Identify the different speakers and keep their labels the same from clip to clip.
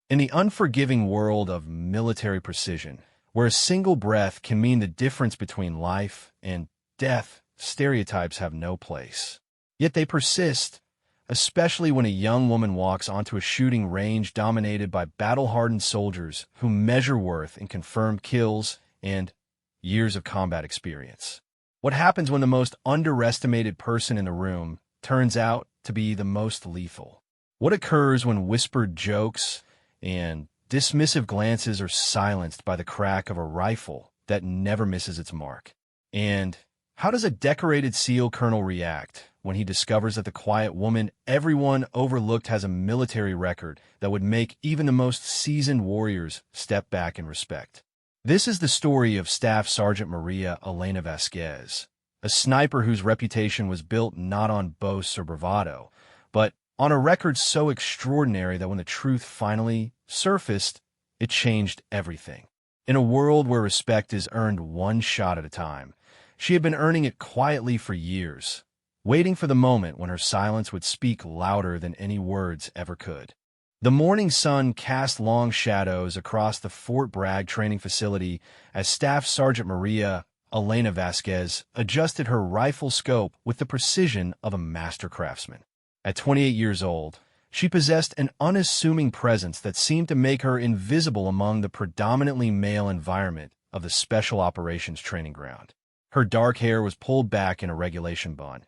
Speaker 1: In the unforgiving world of military precision, where a single breath can mean the difference between life and death, stereotypes have no place. Yet they persist, especially when a young woman walks onto a shooting range dominated by battle-hardened soldiers who measure worth in confirmed kills and years of combat experience. What happens when the most underestimated person in the room turns out to be the most lethal? What occurs when whispered jokes and dismissive glances are silenced by the crack of a rifle that never misses its mark? And how does a decorated SEAL colonel react when he discovers that the quiet woman everyone overlooked has a military record that would make even the most seasoned warriors step back in respect? This is the story of Staff Sergeant Maria Elena Vasquez, a sniper whose reputation was built not on boasts or bravado, but on a record so extraordinary that when the truth finally surfaced, it changed everything. In a world where respect is earned one shot at a time, she had been earning it quietly for years, waiting for the moment when her silence would speak louder than any words ever could. The morning sun cast long shadows across the Fort Bragg training facility as Staff Sergeant Maria Elena Vasquez adjusted her rifle scope with the precision of a master craftsman. At 28 years old, she possessed an unassuming presence that seemed to make her invisible among the predominantly male environment of the Special Operations Training Ground. Her dark hair was pulled back in a regulation bun,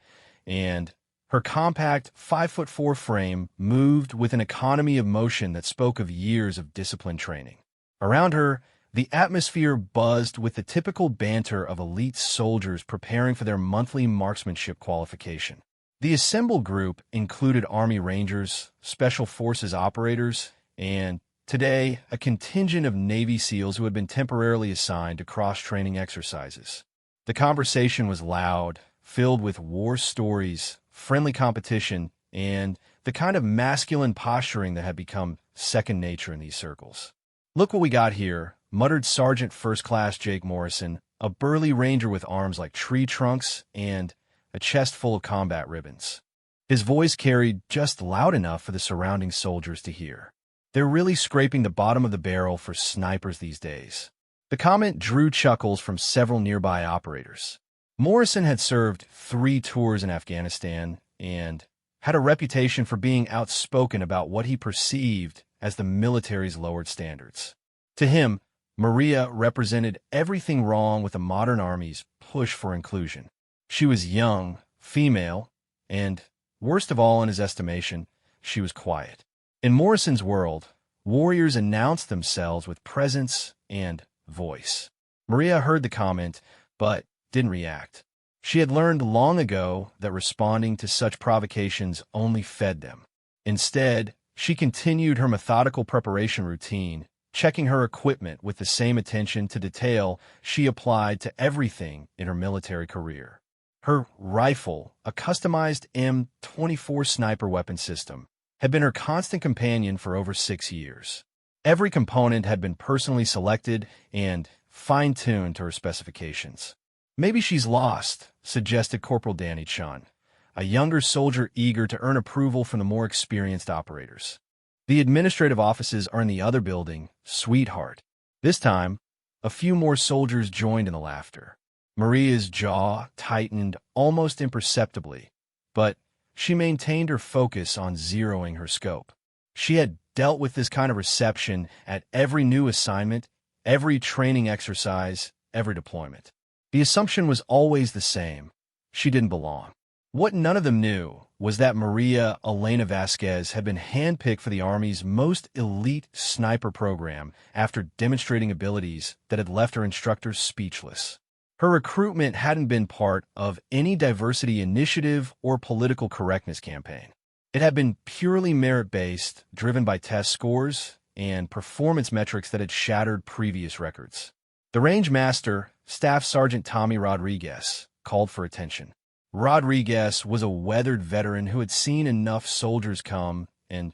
Speaker 1: and her compact 5'4" frame moved with an economy of motion that spoke of years of disciplined training. Around her, the atmosphere buzzed with the typical banter of elite soldiers preparing for their monthly marksmanship qualification. The assembled group included Army Rangers, Special Forces operators, and, today, a contingent of Navy SEALs who had been temporarily assigned to cross-training exercises. The conversation was loud, filled with war stories, friendly competition, and the kind of masculine posturing that had become second nature in these circles. "Look what we got here," muttered Sergeant First Class Jake Morrison, a burly ranger with arms like tree trunks and a chest full of combat ribbons. His voice carried just loud enough for the surrounding soldiers to hear. "They're really scraping the bottom of the barrel for snipers these days." The comment drew chuckles from several nearby operators. Morrison had served 3 tours in Afghanistan and had a reputation for being outspoken about what he perceived as the military's lowered standards. To him, Maria represented everything wrong with the modern Army's push for inclusion. She was young, female, and, worst of all in his estimation, she was quiet. In Morrison's world, warriors announced themselves with presence and voice. Maria heard the comment, but didn't react. She had learned long ago that responding to such provocations only fed them. Instead, she continued her methodical preparation routine, checking her equipment with the same attention to detail she applied to everything in her military career. Her rifle, a customized M24 sniper weapon system, had been her constant companion for over 6 years. Every component had been personally selected and fine-tuned to her specifications. "Maybe she's lost," suggested Corporal Danny Chun, a younger soldier eager to earn approval from the more experienced operators. "The administrative offices are in the other building, sweetheart." This time, a few more soldiers joined in the laughter. Maria's jaw tightened almost imperceptibly, but she maintained her focus on zeroing her scope. She had dealt with this kind of reception at every new assignment, every training exercise, every deployment. The assumption was always the same: she didn't belong. What none of them knew was that Maria Elena Vasquez had been handpicked for the Army's most elite sniper program after demonstrating abilities that had left her instructors speechless. Her recruitment hadn't been part of any diversity initiative or political correctness campaign. It had been purely merit-based, driven by test scores and performance metrics that had shattered previous records. The range master, Staff Sergeant Tommy Rodriguez, called for attention. Rodriguez was a weathered veteran who had seen enough soldiers come and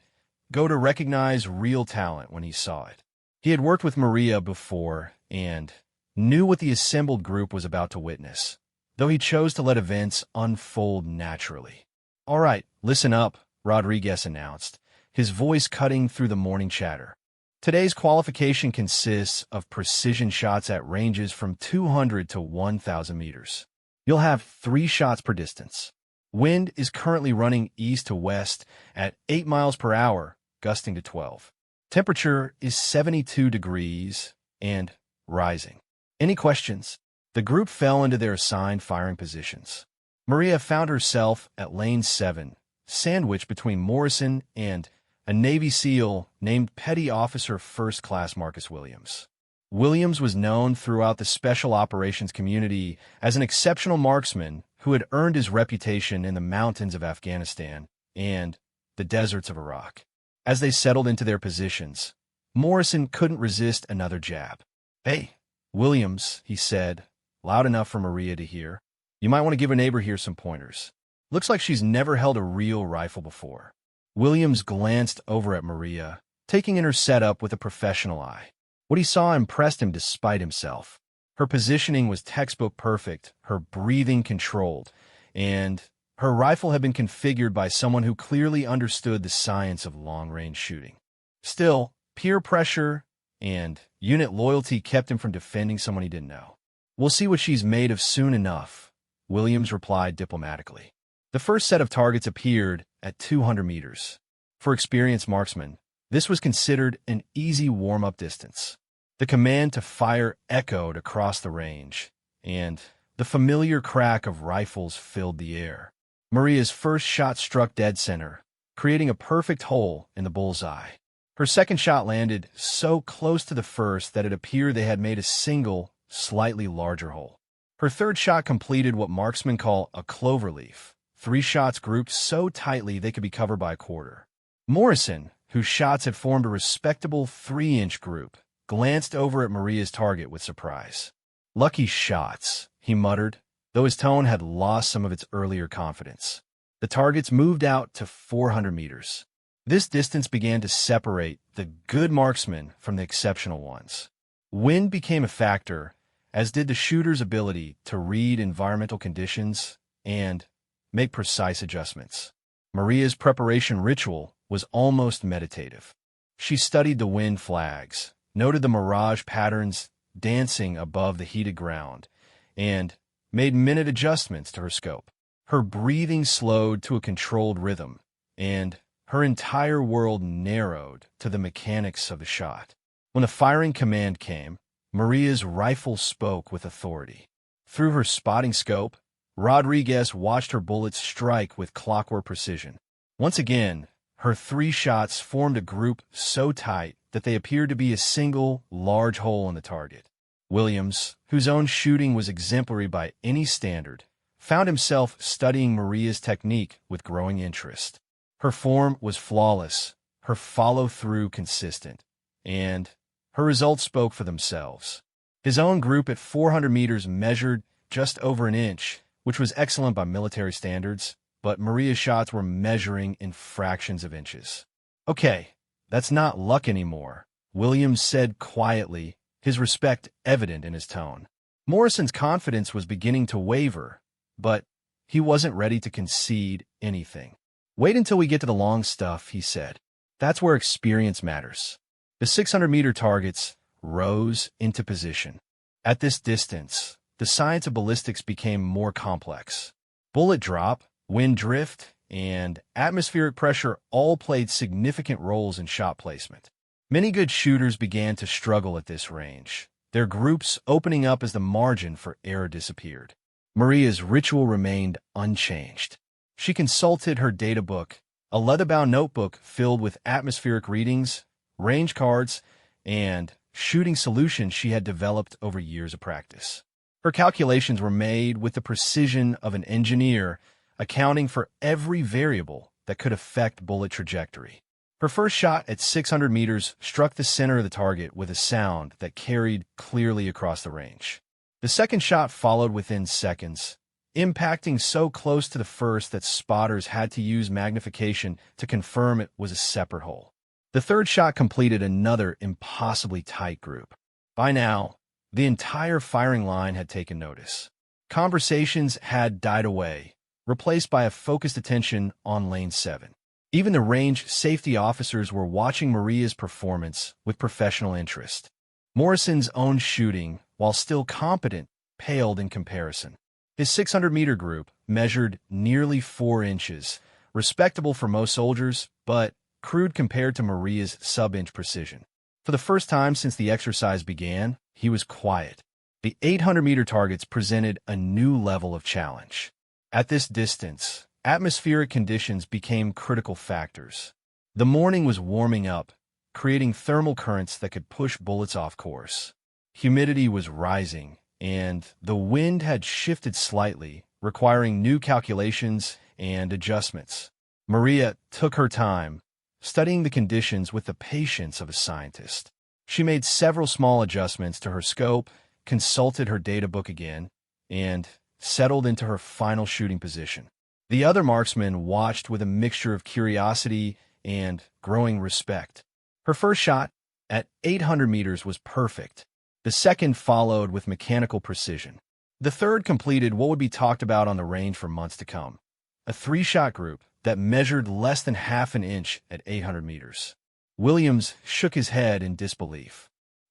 Speaker 1: go to recognize real talent when he saw it. He had worked with Maria before and knew what the assembled group was about to witness, though he chose to let events unfold naturally. "All right, listen up," Rodriguez announced, his voice cutting through the morning chatter. Today's qualification consists of precision shots at ranges from 200 to 1,000 meters. You'll have 3 shots per distance. Wind is currently running east to west at 8 miles per hour, gusting to 12. Temperature is 72 degrees and rising. Any questions? The group fell into their assigned firing positions. Maria found herself at lane 7, sandwiched between Morrison and a Navy SEAL named Petty Officer First Class Marcus Williams. Williams was known throughout the special operations community as an exceptional marksman who had earned his reputation in the mountains of Afghanistan and the deserts of Iraq. As they settled into their positions, Morrison couldn't resist another jab. "Hey, Williams," he said, loud enough for Maria to hear. "You might want to give a neighbor here some pointers. Looks like she's never held a real rifle before." Williams glanced over at Maria, taking in her setup with a professional eye. What he saw impressed him despite himself. Her positioning was textbook perfect, her breathing controlled, and her rifle had been configured by someone who clearly understood the science of long-range shooting. Still, peer pressure and unit loyalty kept him from defending someone he didn't know. "We'll see what she's made of soon enough," Williams replied diplomatically. The first set of targets appeared at 200 meters. For experienced marksmen, this was considered an easy warm-up distance. The command to fire echoed across the range, and the familiar crack of rifles filled the air. Maria's first shot struck dead center, creating a perfect hole in the bullseye. Her second shot landed so close to the first that it appeared they had made a single, slightly larger hole. Her third shot completed what marksmen call a cloverleaf, 3 shots grouped so tightly they could be covered by a quarter. Morrison, whose shots had formed a respectable 3-inch group, glanced over at Maria's target with surprise. "Lucky shots," he muttered, though his tone had lost some of its earlier confidence. The targets moved out to 400 meters. This distance began to separate the good marksmen from the exceptional ones. Wind became a factor, as did the shooter's ability to read environmental conditions and make precise adjustments. Maria's preparation ritual was almost meditative. She studied the wind flags, noted the mirage patterns dancing above the heated ground, and made minute adjustments to her scope. Her breathing slowed to a controlled rhythm, and her entire world narrowed to the mechanics of the shot. When the firing command came, Maria's rifle spoke with authority. Through her spotting scope, Rodriguez watched her bullets strike with clockwork precision. Once again, her 3 shots formed a group so tight that they appeared to be a single, large hole in the target. Williams, whose own shooting was exemplary by any standard, found himself studying Maria's technique with growing interest. Her form was flawless, her follow-through consistent, and her results spoke for themselves. His own group at 400 meters measured just over an inch, which was excellent by military standards, but Maria's shots were measuring in fractions of inches. "Okay, that's not luck anymore," Williams said quietly, his respect evident in his tone. Morrison's confidence was beginning to waver, but he wasn't ready to concede anything. "Wait until we get to the long stuff," he said. "That's where experience matters." The 600-meter targets rose into position. At this distance, the science of ballistics became more complex. Bullet drop, wind drift, and atmospheric pressure all played significant roles in shot placement. Many good shooters began to struggle at this range, their groups opening up as the margin for error disappeared. Maria's ritual remained unchanged. She consulted her data book, a leather-bound notebook filled with atmospheric readings, range cards, and shooting solutions she had developed over years of practice. Her calculations were made with the precision of an engineer, accounting for every variable that could affect bullet trajectory. Her first shot at 600 meters struck the center of the target with a sound that carried clearly across the range. The second shot followed within seconds, impacting so close to the first that spotters had to use magnification to confirm it was a separate hole. The third shot completed another impossibly tight group. By now, the entire firing line had taken notice. Conversations had died away, replaced by a focused attention on lane 7. Even the range safety officers were watching Maria's performance with professional interest. Morrison's own shooting, while still competent, paled in comparison. His 600-meter group measured nearly 4 inches, respectable for most soldiers, but crude compared to Maria's sub-inch precision. For the first time since the exercise began, he was quiet. The 800-meter targets presented a new level of challenge. At this distance, atmospheric conditions became critical factors. The morning was warming up, creating thermal currents that could push bullets off course. Humidity was rising, and the wind had shifted slightly, requiring new calculations and adjustments. Maria took her time, studying the conditions with the patience of a scientist. She made several small adjustments to her scope, consulted her data book again, and settled into her final shooting position. The other marksmen watched with a mixture of curiosity and growing respect. Her first shot, at 800 meters, was perfect. The second followed with mechanical precision. The third completed what would be talked about on the range for months to come, a 3-shot group that measured less than half an inch at 800 meters. Williams shook his head in disbelief.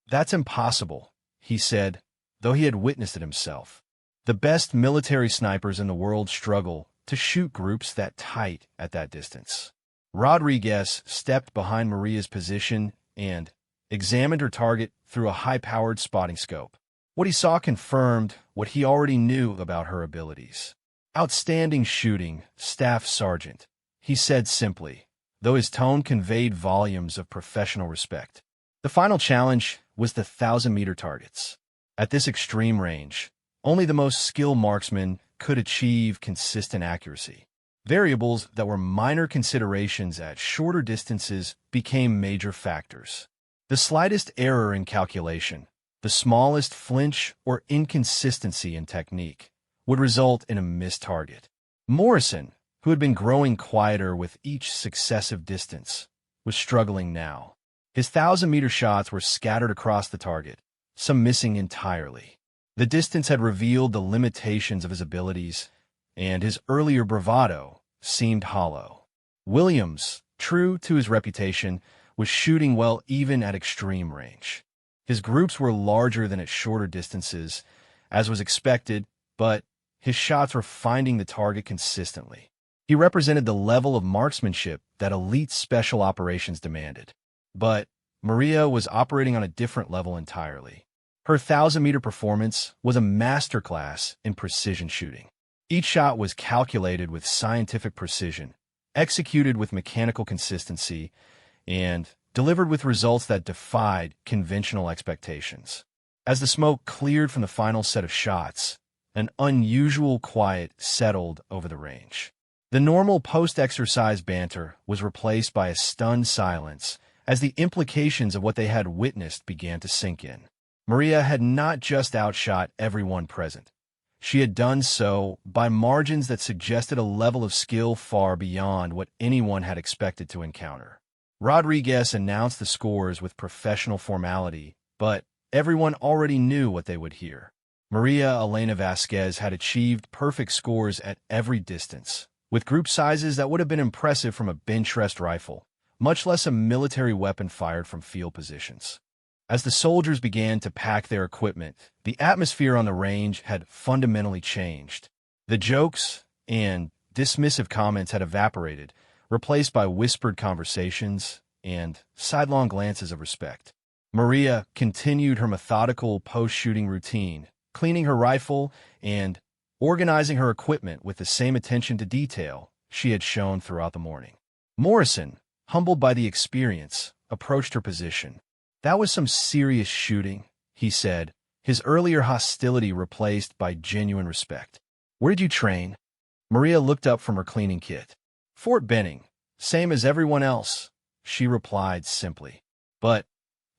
Speaker 1: "That's impossible," he said, though he had witnessed it himself. The best military snipers in the world struggle to shoot groups that tight at that distance. Rodriguez stepped behind Maria's position and examined her target through a high-powered spotting scope. What he saw confirmed what he already knew about her abilities. "Outstanding shooting, Staff Sergeant," he said simply, though his tone conveyed volumes of professional respect. The final challenge was the 1,000-meter targets. At this extreme range, only the most skilled marksmen could achieve consistent accuracy. Variables that were minor considerations at shorter distances became major factors. The slightest error in calculation, the smallest flinch or inconsistency in technique, would result in a missed target. Morrison, who had been growing quieter with each successive distance, was struggling now. His 1,000-meter shots were scattered across the target, some missing entirely. The distance had revealed the limitations of his abilities, and his earlier bravado seemed hollow. Williams, true to his reputation, was shooting well even at extreme range. His groups were larger than at shorter distances, as was expected, but his shots were finding the target consistently. He represented the level of marksmanship that elite special operations demanded. But Maria was operating on a different level entirely. Her 1,000-meter performance was a masterclass in precision shooting. Each shot was calculated with scientific precision, executed with mechanical consistency, and delivered with results that defied conventional expectations. As the smoke cleared from the final set of shots, an unusual quiet settled over the range. The normal post-exercise banter was replaced by a stunned silence as the implications of what they had witnessed began to sink in. Maria had not just outshot everyone present. She had done so by margins that suggested a level of skill far beyond what anyone had expected to encounter. Rodriguez announced the scores with professional formality, but everyone already knew what they would hear. Maria Elena Vasquez had achieved perfect scores at every distance, with group sizes that would have been impressive from a bench-rest rifle, much less a military weapon fired from field positions. As the soldiers began to pack their equipment, the atmosphere on the range had fundamentally changed. The jokes and dismissive comments had evaporated, replaced by whispered conversations and sidelong glances of respect. Maria continued her methodical post-shooting routine, cleaning her rifle and organizing her equipment with the same attention to detail she had shown throughout the morning. Morrison, humbled by the experience, approached her position. "That was some serious shooting," he said, his earlier hostility replaced by genuine respect. "Where did you train?" Maria looked up from her cleaning kit. "Fort Benning, same as everyone else," she replied simply. But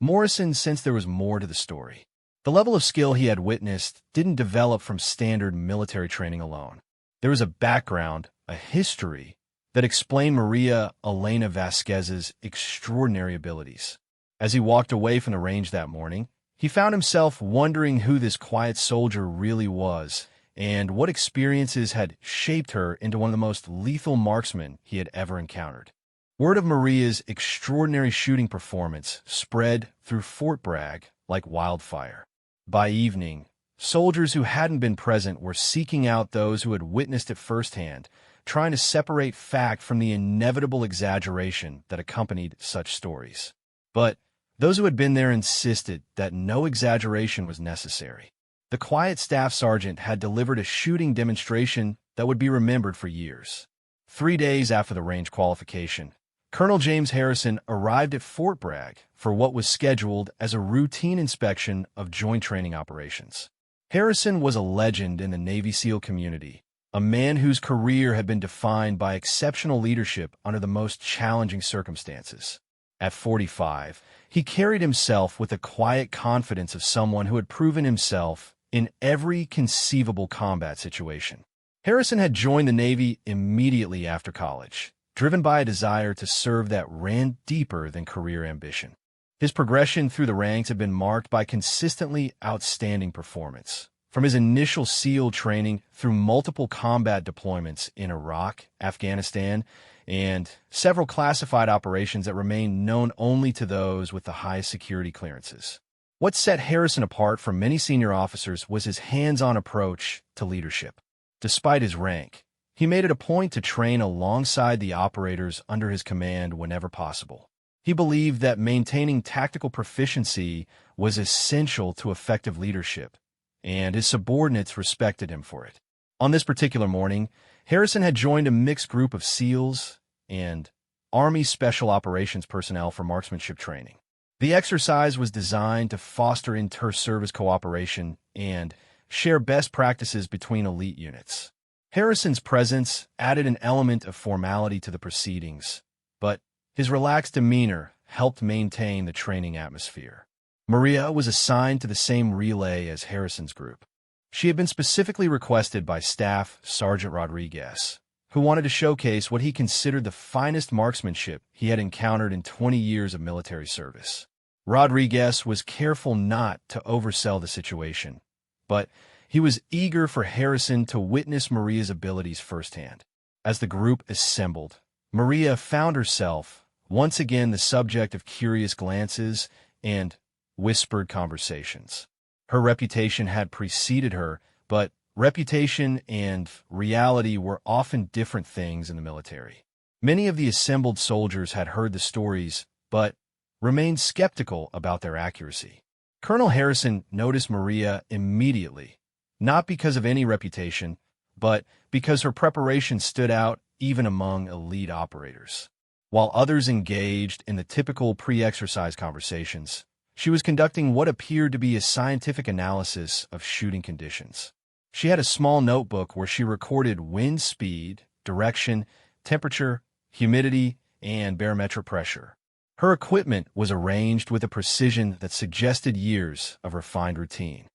Speaker 1: Morrison sensed there was more to the story. The level of skill he had witnessed didn't develop from standard military training alone. There was a background, a history, that explained Maria Elena Vasquez's extraordinary abilities. As he walked away from the range that morning, he found himself wondering who this quiet soldier really was and what experiences had shaped her into one of the most lethal marksmen he had ever encountered. Word of Maria's extraordinary shooting performance spread through Fort Bragg like wildfire. By evening, soldiers who hadn't been present were seeking out those who had witnessed it firsthand, trying to separate fact from the inevitable exaggeration that accompanied such stories. But those who had been there insisted that no exaggeration was necessary. The quiet staff sergeant had delivered a shooting demonstration that would be remembered for years. 3 days after the range qualification, Colonel James Harrison arrived at Fort Bragg for what was scheduled as a routine inspection of joint training operations. Harrison was a legend in the Navy SEAL community, a man whose career had been defined by exceptional leadership under the most challenging circumstances. At 45, he carried himself with the quiet confidence of someone who had proven himself in every conceivable combat situation. Harrison had joined the Navy immediately after college, driven by a desire to serve that ran deeper than career ambition. His progression through the ranks had been marked by consistently outstanding performance. From his initial SEAL training through multiple combat deployments in Iraq, Afghanistan, and several classified operations that remain known only to those with the highest security clearances. What set Harrison apart from many senior officers was his hands-on approach to leadership. Despite his rank, he made it a point to train alongside the operators under his command whenever possible. He believed that maintaining tactical proficiency was essential to effective leadership, and his subordinates respected him for it. On this particular morning, Harrison had joined a mixed group of SEALs and Army Special Operations personnel for marksmanship training. The exercise was designed to foster inter-service cooperation and share best practices between elite units. Harrison's presence added an element of formality to the proceedings, but his relaxed demeanor helped maintain the training atmosphere. Maria was assigned to the same relay as Harrison's group. She had been specifically requested by Staff Sergeant Rodriguez, who wanted to showcase what he considered the finest marksmanship he had encountered in 20 years of military service. Rodriguez was careful not to oversell the situation, but he was eager for Harrison to witness Maria's abilities firsthand. As the group assembled, Maria found herself once again the subject of curious glances and whispered conversations. Her reputation had preceded her, but reputation and reality were often different things in the military. Many of the assembled soldiers had heard the stories, but remained skeptical about their accuracy. Colonel Harrison noticed Maria immediately, not because of any reputation, but because her preparation stood out even among elite operators. While others engaged in the typical pre-exercise conversations, she was conducting what appeared to be a scientific analysis of shooting conditions. She had a small notebook where she recorded wind speed, direction, temperature, humidity, and barometric pressure. Her equipment was arranged with a precision that suggested years of refined routine.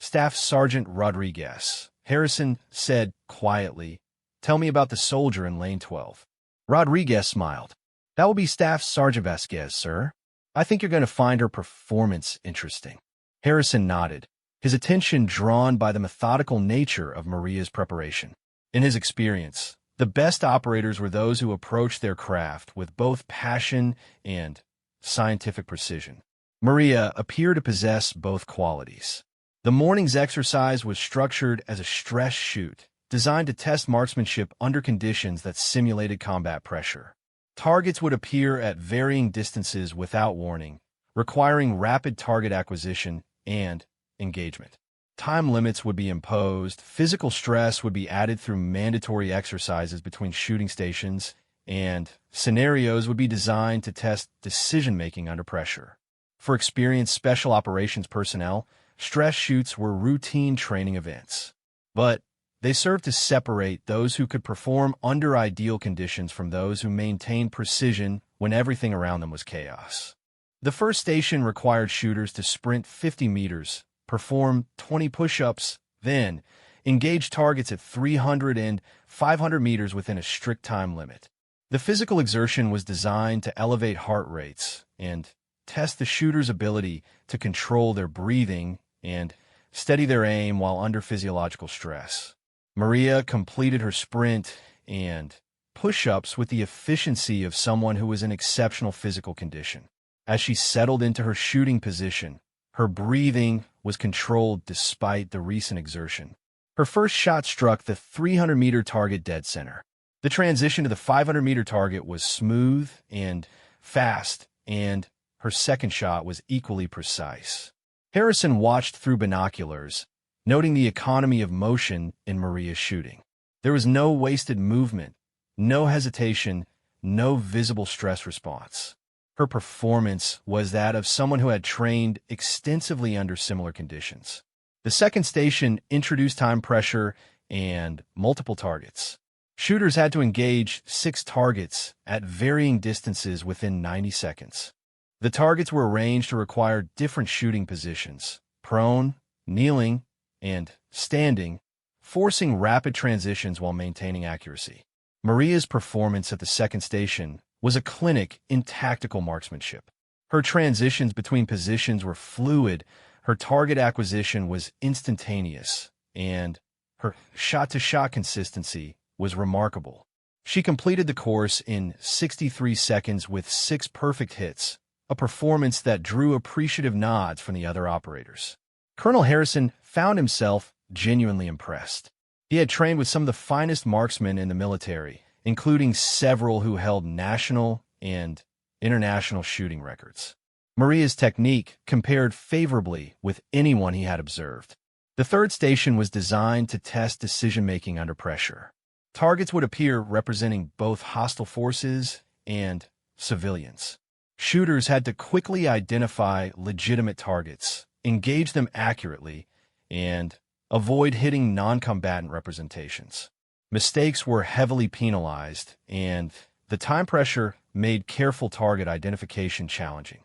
Speaker 1: Staff Sergeant Rodriguez, Harrison said quietly, "Tell me about the soldier in lane 12. Rodriguez smiled. "That will be Staff Sergeant Vasquez, sir. I think you're going to find her performance interesting." Harrison nodded, his attention drawn by the methodical nature of Maria's preparation. In his experience, the best operators were those who approached their craft with both passion and scientific precision. Maria appeared to possess both qualities. The morning's exercise was structured as a stress shoot, designed to test marksmanship under conditions that simulated combat pressure. Targets would appear at varying distances without warning, requiring rapid target acquisition and engagement. Time limits would be imposed, physical stress would be added through mandatory exercises between shooting stations, and scenarios would be designed to test decision-making under pressure. For experienced special operations personnel, stress shoots were routine training events. But they served to separate those who could perform under ideal conditions from those who maintained precision when everything around them was chaos. The first station required shooters to sprint 50 meters, perform 20 push-ups, then engage targets at 300 and 500 meters within a strict time limit. The physical exertion was designed to elevate heart rates and test the shooter's ability to control their breathing and steady their aim while under physiological stress. Maria completed her sprint and push-ups with the efficiency of someone who was in exceptional physical condition. As she settled into her shooting position, her breathing was controlled despite the recent exertion. Her first shot struck the 300-meter target dead center. The transition to the 500-meter target was smooth and fast, and her second shot was equally precise. Harrison watched through binoculars, noting the economy of motion in Maria's shooting. There was no wasted movement, no hesitation, no visible stress response. Her performance was that of someone who had trained extensively under similar conditions. The second station introduced time pressure and multiple targets. Shooters had to engage 6 targets at varying distances within 90 seconds. The targets were arranged to require different shooting positions: prone, kneeling, and standing, forcing rapid transitions while maintaining accuracy. Maria's performance at the second station was a clinic in tactical marksmanship. Her transitions between positions were fluid, her target acquisition was instantaneous, and her shot-to-shot consistency was remarkable. She completed the course in 63 seconds with 6 perfect hits, a performance that drew appreciative nods from the other operators. Colonel Harrison found himself genuinely impressed. He had trained with some of the finest marksmen in the military, including several who held national and international shooting records. Maria's technique compared favorably with anyone he had observed. The third station was designed to test decision-making under pressure. Targets would appear representing both hostile forces and civilians. Shooters had to quickly identify legitimate targets, engage them accurately, and avoid hitting non-combatant representations. Mistakes were heavily penalized, and the time pressure made careful target identification challenging.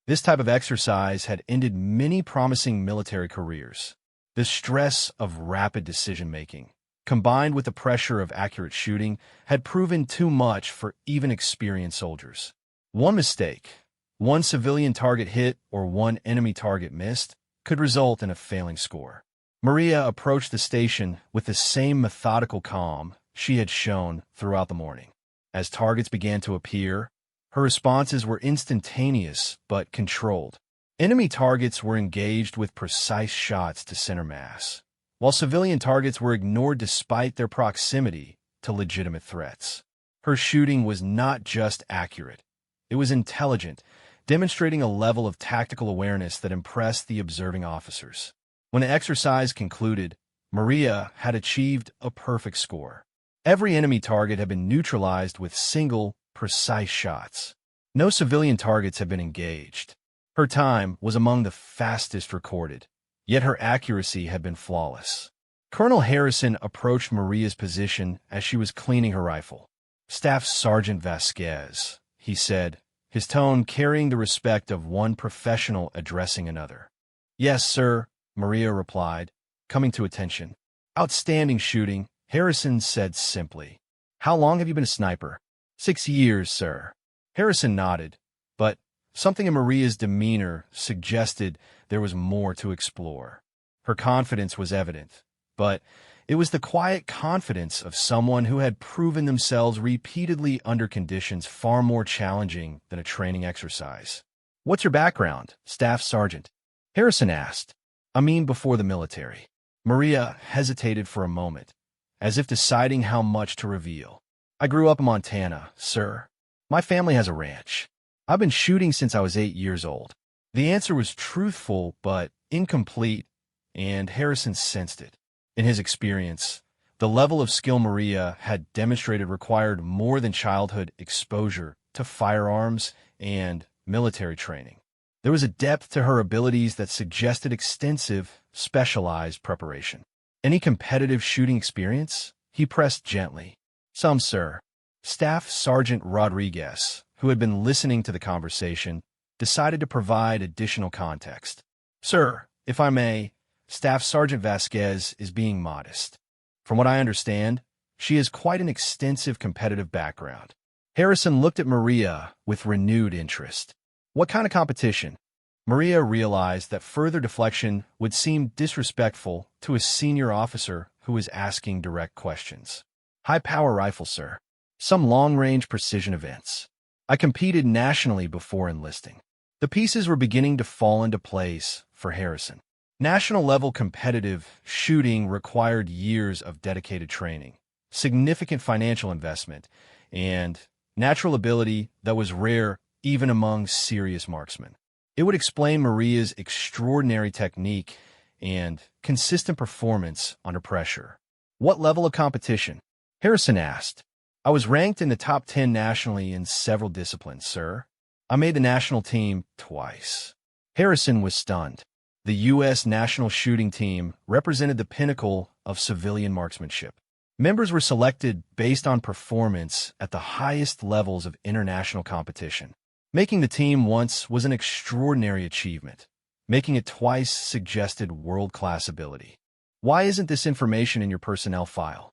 Speaker 1: This type of exercise had ended many promising military careers. The stress of rapid decision-making, combined with the pressure of accurate shooting, had proven too much for even experienced soldiers. One mistake, one civilian target hit, or one enemy target missed, could result in a failing score. Maria approached the station with the same methodical calm she had shown throughout the morning. As targets began to appear, her responses were instantaneous but controlled. Enemy targets were engaged with precise shots to center mass, while civilian targets were ignored despite their proximity to legitimate threats. Her shooting was not just accurate, it was intelligent, demonstrating a level of tactical awareness that impressed the observing officers. When the exercise concluded, Maria had achieved a perfect score. Every enemy target had been neutralized with single, precise shots. No civilian targets had been engaged. Her time was among the fastest recorded, yet her accuracy had been flawless. Colonel Harrison approached Maria's position as she was cleaning her rifle. "Staff Sergeant Vasquez," he said, his tone carrying the respect of one professional addressing another. "Yes, sir," Maria replied, coming to attention. "Outstanding shooting," Harrison said simply. "How long have you been a sniper?" "6 years, sir." Harrison nodded, but something in Maria's demeanor suggested there was more to explore. Her confidence was evident, but it was the quiet confidence of someone who had proven themselves repeatedly under conditions far more challenging than a training exercise. "What's your background, Staff Sergeant?" Harrison asked. "I mean before the military." Maria hesitated for a moment, as if deciding how much to reveal. "I grew up in Montana, sir. My family has a ranch. I've been shooting since I was 8 years old." The answer was truthful but incomplete, and Harrison sensed it. In his experience, the level of skill Maria had demonstrated required more than childhood exposure to firearms and military training. There was a depth to her abilities that suggested extensive, specialized preparation. "Any competitive shooting experience?" he pressed gently. "Some, sir." Staff Sergeant Rodriguez, who had been listening to the conversation, decided to provide additional context. "Sir, if I may, Staff Sergeant Vasquez is being modest. From what I understand, she has quite an extensive competitive background." Harrison looked at Maria with renewed interest. "What kind of competition?" Maria realized that further deflection would seem disrespectful to a senior officer who was asking direct questions. "High-power rifle, sir." some long-range precision events. I competed nationally before enlisting. The pieces were beginning to fall into place for Harrison. National-level competitive shooting required years of dedicated training, significant financial investment, and natural ability that was rare even among serious marksmen. It would explain Maria's extraordinary technique and consistent performance under pressure. What level of competition? Harrison asked. I was ranked in the top 10 nationally in several disciplines, sir. I made the national team twice. Harrison was stunned. The U.S. national shooting team represented the pinnacle of civilian marksmanship. Members were selected based on performance at the highest levels of international competition. Making the team once was an extraordinary achievement. Making it twice suggested world-class ability. Why isn't this information in your personnel file?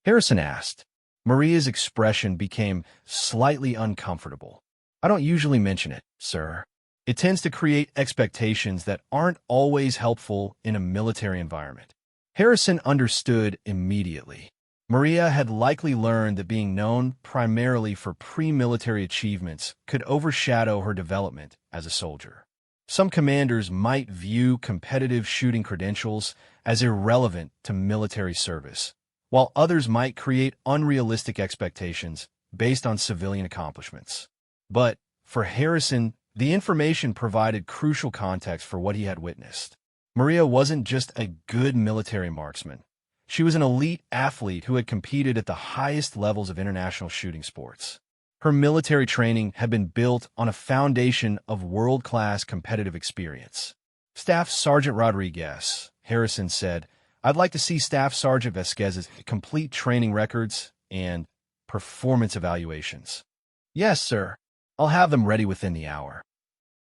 Speaker 1: Harrison asked. Maria's expression became slightly uncomfortable. I don't usually mention it, sir. It tends to create expectations that aren't always helpful in a military environment. Harrison understood immediately. Maria had likely learned that being known primarily for pre-military achievements could overshadow her development as a soldier. Some commanders might view competitive shooting credentials as irrelevant to military service, while others might create unrealistic expectations based on civilian accomplishments. But for Harrison, the information provided crucial context for what he had witnessed. Maria wasn't just a good military marksman. She was an elite athlete who had competed at the highest levels of international shooting sports. Her military training had been built on a foundation of world-class competitive experience. Staff Sergeant Rodriguez, Harrison said, I'd like to see Staff Sergeant Vasquez's complete training records and performance evaluations. Yes, sir. I'll have them ready within the hour.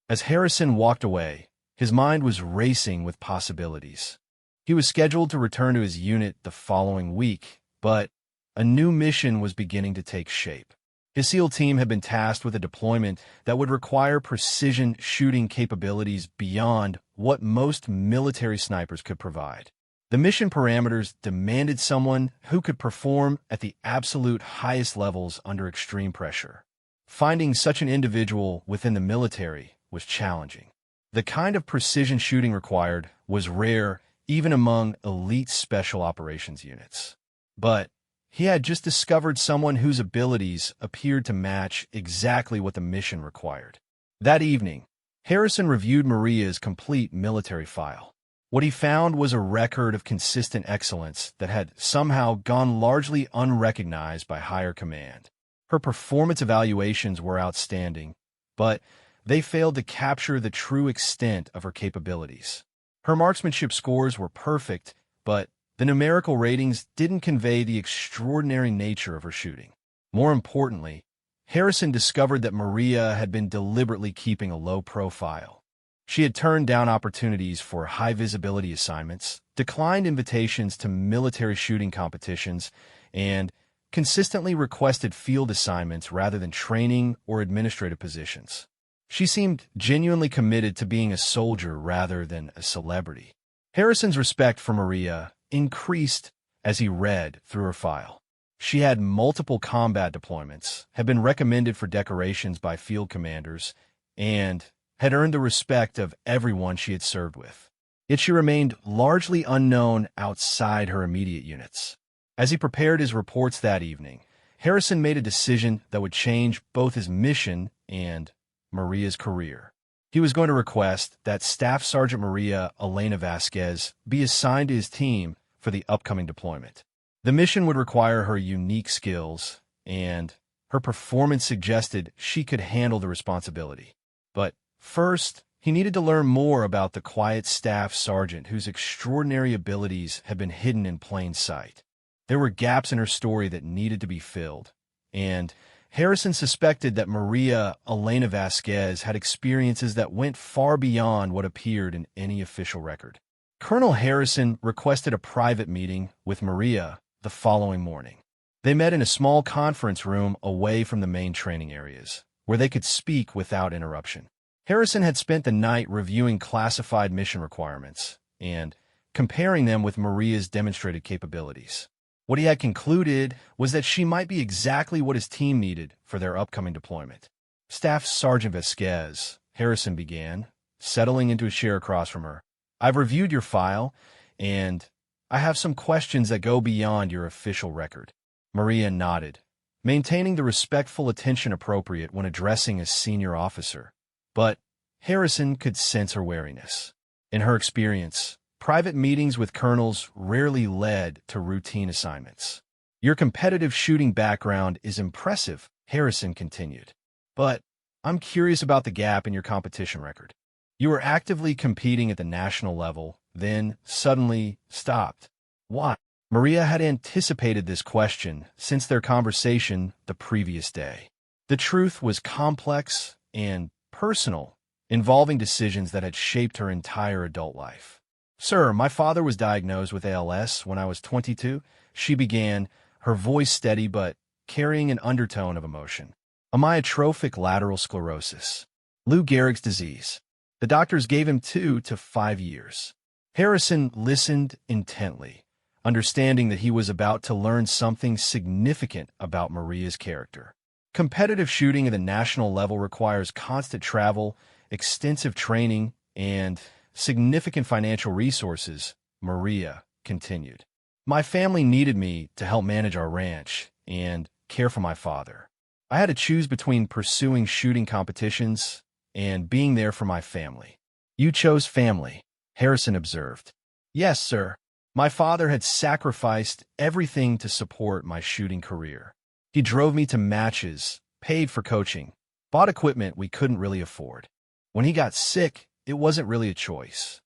Speaker 1: As Harrison walked away, his mind was racing with possibilities. He was scheduled to return to his unit the following week, but a new mission was beginning to take shape. His SEAL team had been tasked with a deployment that would require precision shooting capabilities beyond what most military snipers could provide. The mission parameters demanded someone who could perform at the absolute highest levels under extreme pressure. Finding such an individual within the military was challenging. The kind of precision shooting required was rare even among elite special operations units. But he had just discovered someone whose abilities appeared to match exactly what the mission required. That evening, Harrison reviewed Maria's complete military file. What he found was a record of consistent excellence that had somehow gone largely unrecognized by higher command. Her performance evaluations were outstanding, but they failed to capture the true extent of her capabilities. Her marksmanship scores were perfect, but the numerical ratings didn't convey the extraordinary nature of her shooting. More importantly, Harrison discovered that Maria had been deliberately keeping a low profile. She had turned down opportunities for high-visibility assignments, declined invitations to military shooting competitions, and consistently requested field assignments rather than training or administrative positions. She seemed genuinely committed to being a soldier rather than a celebrity. Harrison's respect for Maria increased as he read through her file. She had multiple combat deployments, had been recommended for decorations by field commanders, and had earned the respect of everyone she had served with. Yet she remained largely unknown outside her immediate units. As he prepared his reports that evening, Harrison made a decision that would change both his mission and Maria's career. He was going to request that Staff Sergeant Maria Elena Vasquez be assigned to his team for the upcoming deployment. The mission would require her unique skills, and her performance suggested she could handle the responsibility. But first, he needed to learn more about the quiet staff sergeant whose extraordinary abilities had been hidden in plain sight. There were gaps in her story that needed to be filled, and Harrison suspected that Maria Elena Vasquez had experiences that went far beyond what appeared in any official record. Colonel Harrison requested a private meeting with Maria the following morning. They met in a small conference room away from the main training areas, where they could speak without interruption. Harrison had spent the night reviewing classified mission requirements and comparing them with Maria's demonstrated capabilities. What he had concluded was that she might be exactly what his team needed for their upcoming deployment. Staff Sergeant Vasquez, Harrison began, settling into a chair across from her. I've reviewed your file, and I have some questions that go beyond your official record. Maria nodded, maintaining the respectful attention appropriate when addressing a senior officer. But Harrison could sense her wariness. In her experience, private meetings with colonels rarely led to routine assignments. Your competitive shooting background is impressive, Harrison continued. But I'm curious about the gap in your competition record. You were actively competing at the national level, then suddenly stopped. Why? Maria had anticipated this question since their conversation the previous day. The truth was complex and personal, involving decisions that had shaped her entire adult life. Sir, my father was diagnosed with ALS when I was 22, she began, her voice steady but carrying an undertone of emotion. Amyotrophic lateral sclerosis. Lou Gehrig's disease. The doctors gave him 2 to 5 years. Harrison listened intently, understanding that he was about to learn something significant about Maria's character. Competitive shooting at the national level requires constant travel, extensive training, and significant financial resources, Maria continued. My family needed me to help manage our ranch and care for my father. I had to choose between pursuing shooting competitions and being there for my family. You chose family, Harrison observed. Yes, sir. My father had sacrificed everything to support my shooting career. He drove me to matches, paid for coaching, bought equipment we couldn't really afford. When he got sick, it wasn't really a choice.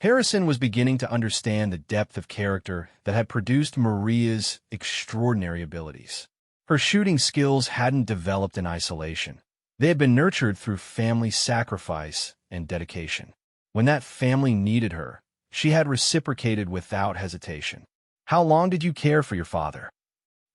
Speaker 1: Harrison was beginning to understand the depth of character that had produced Maria's extraordinary abilities. Her shooting skills hadn't developed in isolation. They had been nurtured through family sacrifice and dedication. When that family needed her, she had reciprocated without hesitation. How long did you care for your father?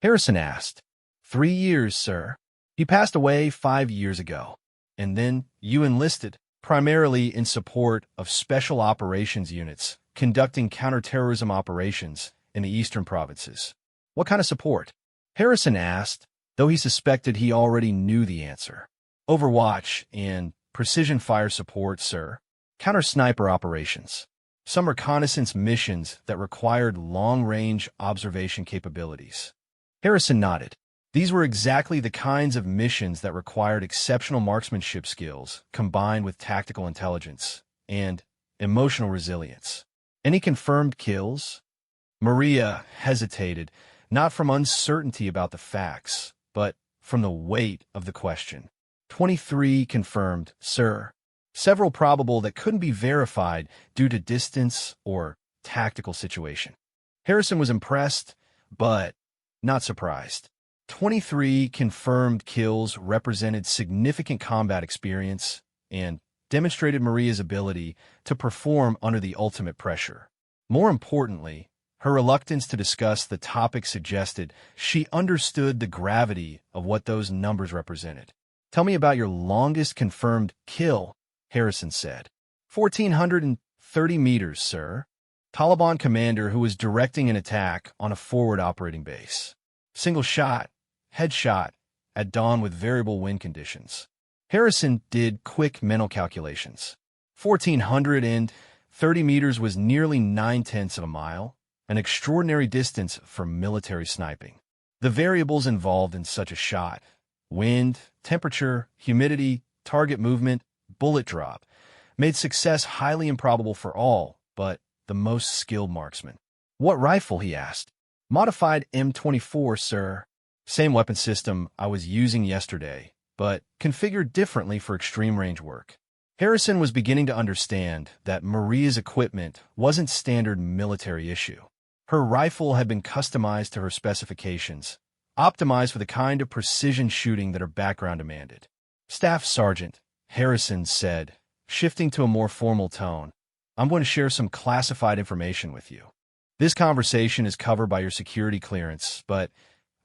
Speaker 1: Harrison asked. 3 years, sir. He passed away 5 years ago. And then you enlisted, primarily in support of special operations units conducting counterterrorism operations in the eastern provinces. What kind of support? Harrison asked, though he suspected he already knew the answer. Overwatch and precision fire support, sir. Counter-sniper operations. Some reconnaissance missions that required long-range observation capabilities. Harrison nodded. These were exactly the kinds of missions that required exceptional marksmanship skills combined with tactical intelligence and emotional resilience. Any confirmed kills? Maria hesitated, not from uncertainty about the facts, but from the weight of the question. 23 confirmed, sir. Several probable that couldn't be verified due to distance or tactical situation. Harrison was impressed, but not surprised. 23 confirmed kills represented significant combat experience and demonstrated Maria's ability to perform under the ultimate pressure. More importantly, her reluctance to discuss the topic suggested she understood the gravity of what those numbers represented. Tell me about your longest confirmed kill, Harrison said. 1,430 meters, sir. Taliban commander who was directing an attack on a forward operating base. Single shot, headshot, at dawn with variable wind conditions. Harrison did quick mental calculations. 1,430 meters was nearly 9/10 of a mile, an extraordinary distance for military sniping. The variables involved in such a shot, wind, temperature, humidity, target movement, bullet drop, made success highly improbable for all but the most skilled marksman. What rifle, he asked. Modified M24, sir. Same weapon system I was using yesterday, but configured differently for extreme range work. Harrison was beginning to understand that Maria's equipment wasn't standard military issue. Her rifle had been customized to her specifications, optimized for the kind of precision shooting that her background demanded. Staff Sergeant, Harrison said, shifting to a more formal tone, I'm going to share some classified information with you. This conversation is covered by your security clearance, but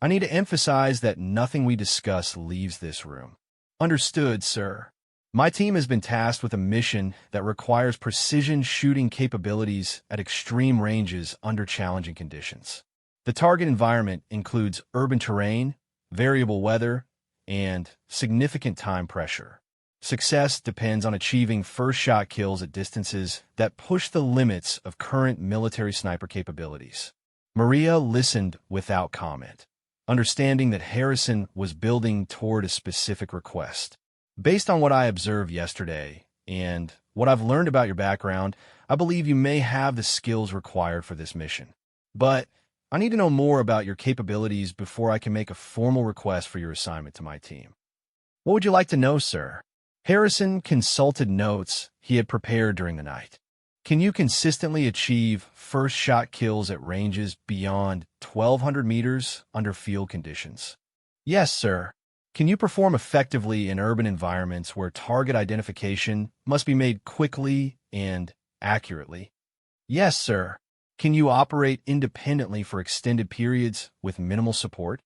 Speaker 1: I need to emphasize that nothing we discuss leaves this room. Understood, sir. My team has been tasked with a mission that requires precision shooting capabilities at extreme ranges under challenging conditions. The target environment includes urban terrain, variable weather, and significant time pressure. Success depends on achieving first-shot kills at distances that push the limits of current military sniper capabilities. Maria listened without comment, understanding that Harrison was building toward a specific request. Based on what I observed yesterday and what I've learned about your background, I believe you may have the skills required for this mission. But I need to know more about your capabilities before I can make a formal request for your assignment to my team. What would you like to know, sir? Harrison consulted notes he had prepared during the night. Can you consistently achieve first-shot kills at ranges beyond 1,200 meters under field conditions? Yes, sir. Can you perform effectively in urban environments where target identification must be made quickly and accurately? Yes, sir. Can you operate independently for extended periods with minimal support?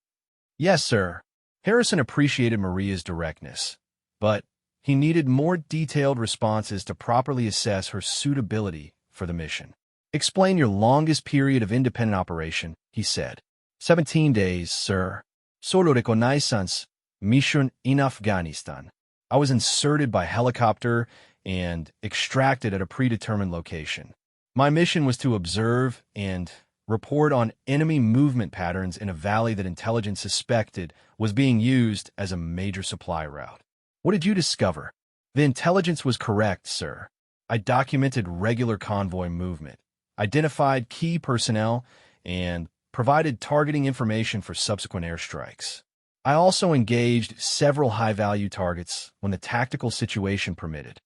Speaker 1: Yes, sir. Harrison appreciated Maria's directness, but he needed more detailed responses to properly assess her suitability for the mission. Explain your longest period of independent operation, he said. 17 days, sir. Solo reconnaissance mission in Afghanistan. I was inserted by helicopter and extracted at a predetermined location. My mission was to observe and report on enemy movement patterns in a valley that intelligence suspected was being used as a major supply route. What did you discover? The intelligence was correct, sir. I documented regular convoy movement, identified key personnel, and provided targeting information for subsequent airstrikes. I also engaged several high-value targets when the tactical situation permitted.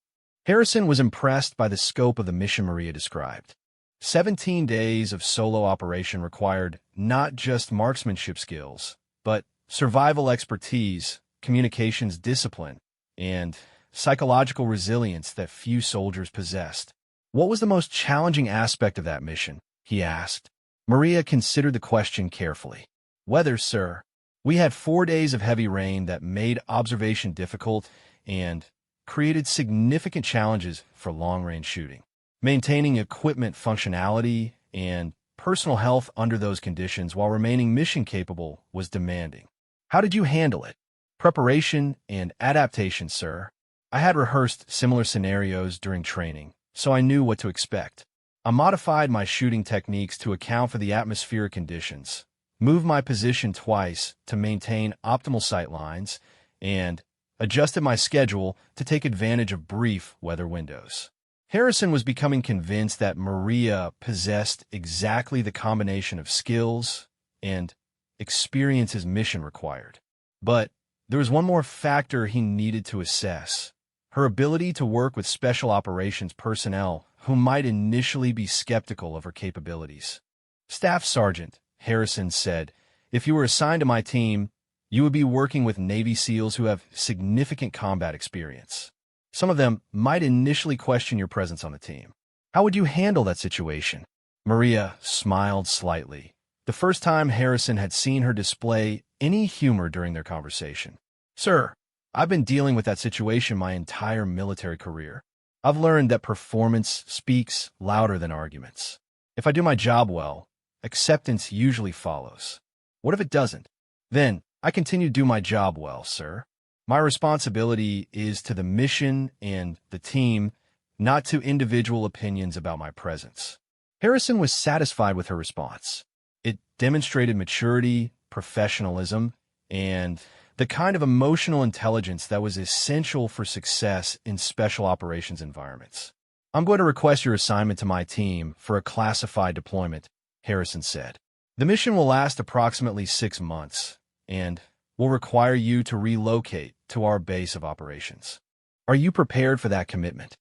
Speaker 1: Harrison was impressed by the scope of the mission Maria described. 17 days of solo operation required not just marksmanship skills, but survival expertise, communications discipline, and psychological resilience that few soldiers possessed. What was the most challenging aspect of that mission? He asked. Maria considered the question carefully. Weather, sir. We had 4 days of heavy rain that made observation difficult and created significant challenges for long-range shooting. Maintaining equipment functionality and personal health under those conditions while remaining mission-capable was demanding. How did you handle it? Preparation and adaptation, sir. I had rehearsed similar scenarios during training, so I knew what to expect. I modified my shooting techniques to account for the atmospheric conditions, moved my position twice to maintain optimal sight lines, and adjusted my schedule to take advantage of brief weather windows. Harrison was becoming convinced that Maria possessed exactly the combination of skills and experience his mission required. But there was one more factor he needed to assess: her ability to work with special operations personnel who might initially be skeptical of her capabilities. Staff Sergeant, Harrison said, if you were assigned to my team, you would be working with Navy SEALs who have significant combat experience. Some of them might initially question your presence on the team. How would you handle that situation? Maria smiled slightly, the first time Harrison had seen her display any humor during their conversation. Sir, I've been dealing with that situation my entire military career. I've learned that performance speaks louder than arguments. If I do my job well, acceptance usually follows. What if it doesn't? Then I continue to do my job well, sir. My responsibility is to the mission and the team, not to individual opinions about my presence. Harrison was satisfied with her response. It demonstrated maturity, professionalism, and the kind of emotional intelligence that was essential for success in special operations environments. I'm going to request your assignment to my team for a classified deployment, Harrison said. The mission will last approximately 6 months, and will require you to relocate to our base of operations. Are you prepared for that commitment?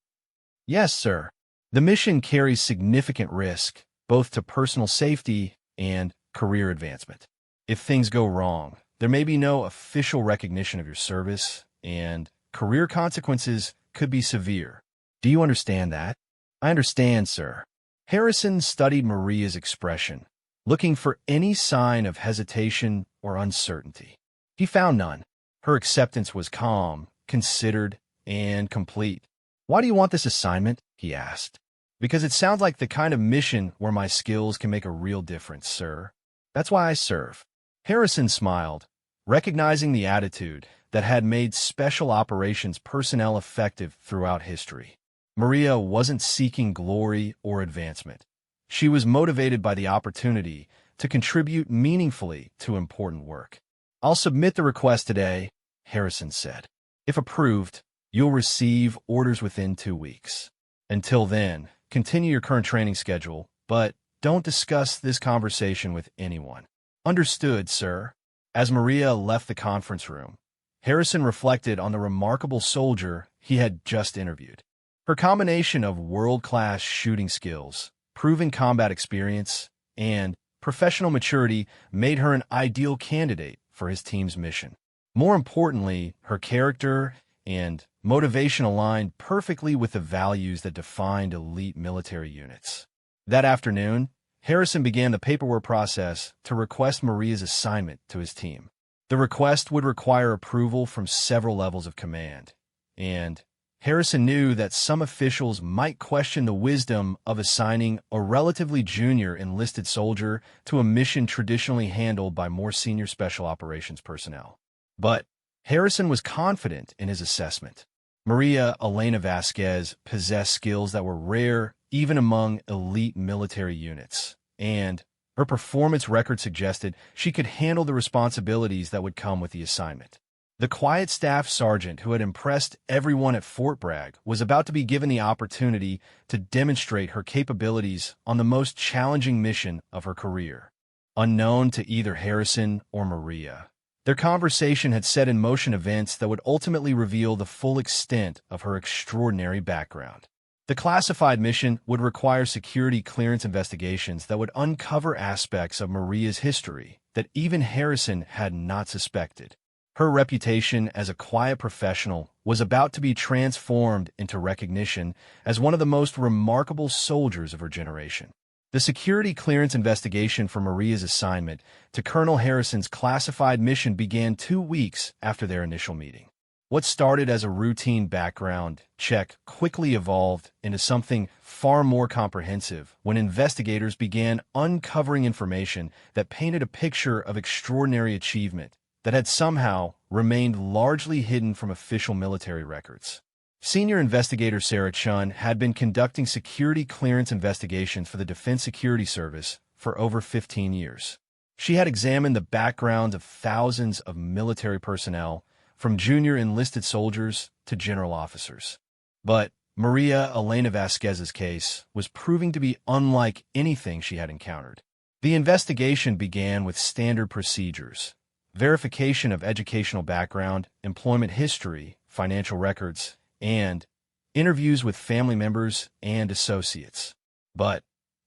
Speaker 1: Yes, sir. The mission carries significant risk, both to personal safety and career advancement. If things go wrong, there may be no official recognition of your service, and career consequences could be severe. Do you understand that? I understand, sir. Harrison studied Maria's expression, looking for any sign of hesitation or uncertainty. He found none. Her acceptance was calm, considered, and complete. Why do you want this assignment? He asked. Because it sounds like the kind of mission where my skills can make a real difference, sir. That's why I serve. Harrison smiled, recognizing the attitude that had made special operations personnel effective throughout history. Maria wasn't seeking glory or advancement. She was motivated by the opportunity to contribute meaningfully to important work. I'll submit the request today, Harrison said. If approved, you'll receive orders within 2 weeks. Until then, continue your current training schedule, but don't discuss this conversation with anyone. Understood, sir. As Maria left the conference room, Harrison reflected on the remarkable soldier he had just interviewed. Her combination of world-class shooting skills, proven combat experience, and professional maturity made her an ideal candidate for his team's mission. More importantly, her character and motivation aligned perfectly with the values that defined elite military units. That afternoon, Harrison began the paperwork process to request Maria's assignment to his team. The request would require approval from several levels of command, and Harrison knew that some officials might question the wisdom of assigning a relatively junior enlisted soldier to a mission traditionally handled by more senior special operations personnel. But Harrison was confident in his assessment. Maria Elena Vasquez possessed skills that were rare even among elite military units, and her performance record suggested she could handle the responsibilities that would come with the assignment. The quiet staff sergeant who had impressed everyone at Fort Bragg was about to be given the opportunity to demonstrate her capabilities on the most challenging mission of her career. Unknown to either Harrison or Maria, their conversation had set in motion events that would ultimately reveal the full extent of her extraordinary background. The classified mission would require security clearance investigations that would uncover aspects of Maria's history that even Harrison had not suspected. Her reputation as a quiet professional was about to be transformed into recognition as one of the most remarkable soldiers of her generation. The security clearance investigation for Maria's assignment to Colonel Harrison's classified mission began 2 weeks after their initial meeting. What started as a routine background check quickly evolved into something far more comprehensive when investigators began uncovering information that painted a picture of extraordinary achievement that had somehow remained largely hidden from official military records. Senior investigator Sarah Chun had been conducting security clearance investigations for the Defense Security Service for over 15 years. She had examined the backgrounds of thousands of military personnel, from junior enlisted soldiers to general officers. But Maria Elena Vasquez's case was proving to be unlike anything she had encountered. The investigation began with standard procedures: verification of educational background, employment history, financial records, and interviews with family members and associates. But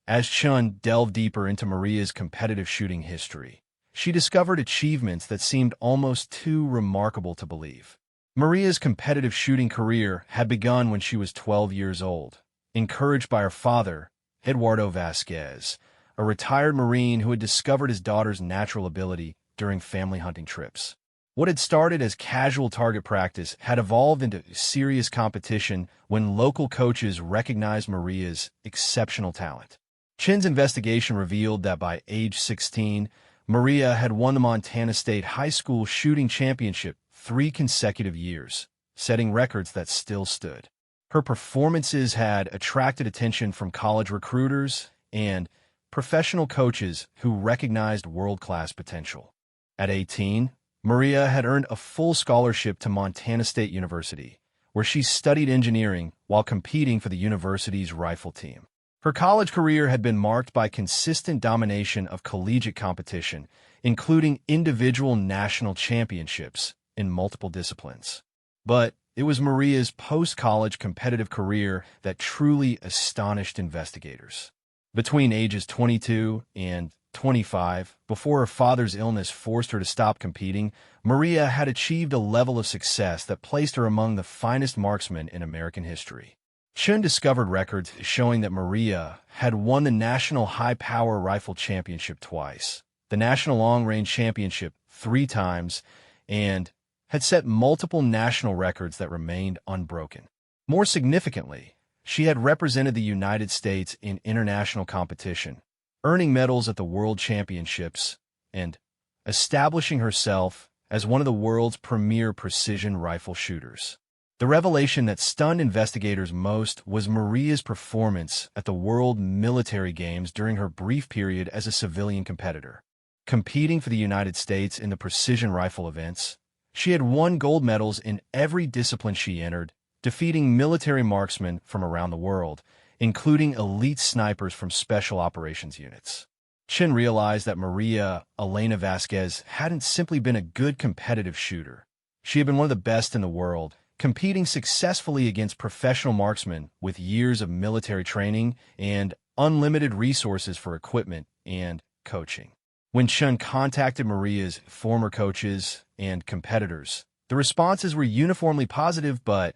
Speaker 1: as Chun delved deeper into Maria's competitive shooting history, she discovered achievements that seemed almost too remarkable to believe. Maria's competitive shooting career had begun when she was 12 years old, encouraged by her father, Eduardo Vasquez, a retired Marine who had discovered his daughter's natural ability during family hunting trips. What had started as casual target practice had evolved into serious competition when local coaches recognized Maria's exceptional talent. Chin's investigation revealed that by age 16, Maria had won the Montana State High School Shooting Championship 3 consecutive years, setting records that still stood. Her performances had attracted attention from college recruiters and professional coaches who recognized world-class potential. At 18, Maria had earned a full scholarship to Montana State University, where she studied engineering while competing for the university's rifle team. Her college career had been marked by consistent domination of collegiate competition, including individual national championships in multiple disciplines. But it was Maria's post-college competitive career that truly astonished investigators. Between ages 22 and 25, before her father's illness forced her to stop competing, Maria had achieved a level of success that placed her among the finest marksmen in American history. Chun discovered records showing that Maria had won the National High-Power Rifle Championship twice, the National Long-Range Championship 3 times, and had set multiple national records that remained unbroken. More significantly, she had represented the United States in international competition, earning medals at the World Championships, and establishing herself as one of the world's premier precision rifle shooters. The revelation that stunned investigators most was Maria's performance at the World Military Games during her brief period as a civilian competitor. Competing for the United States in the precision rifle events, she had won gold medals in every discipline she entered, defeating military marksmen from around the world, including elite snipers from special operations units. Chen realized that Maria Elena Vasquez hadn't simply been a good competitive shooter. She had been one of the best in the world, competing successfully against professional marksmen with years of military training and unlimited resources for equipment and coaching. When Chen contacted Maria's former coaches and competitors, the responses were uniformly positive but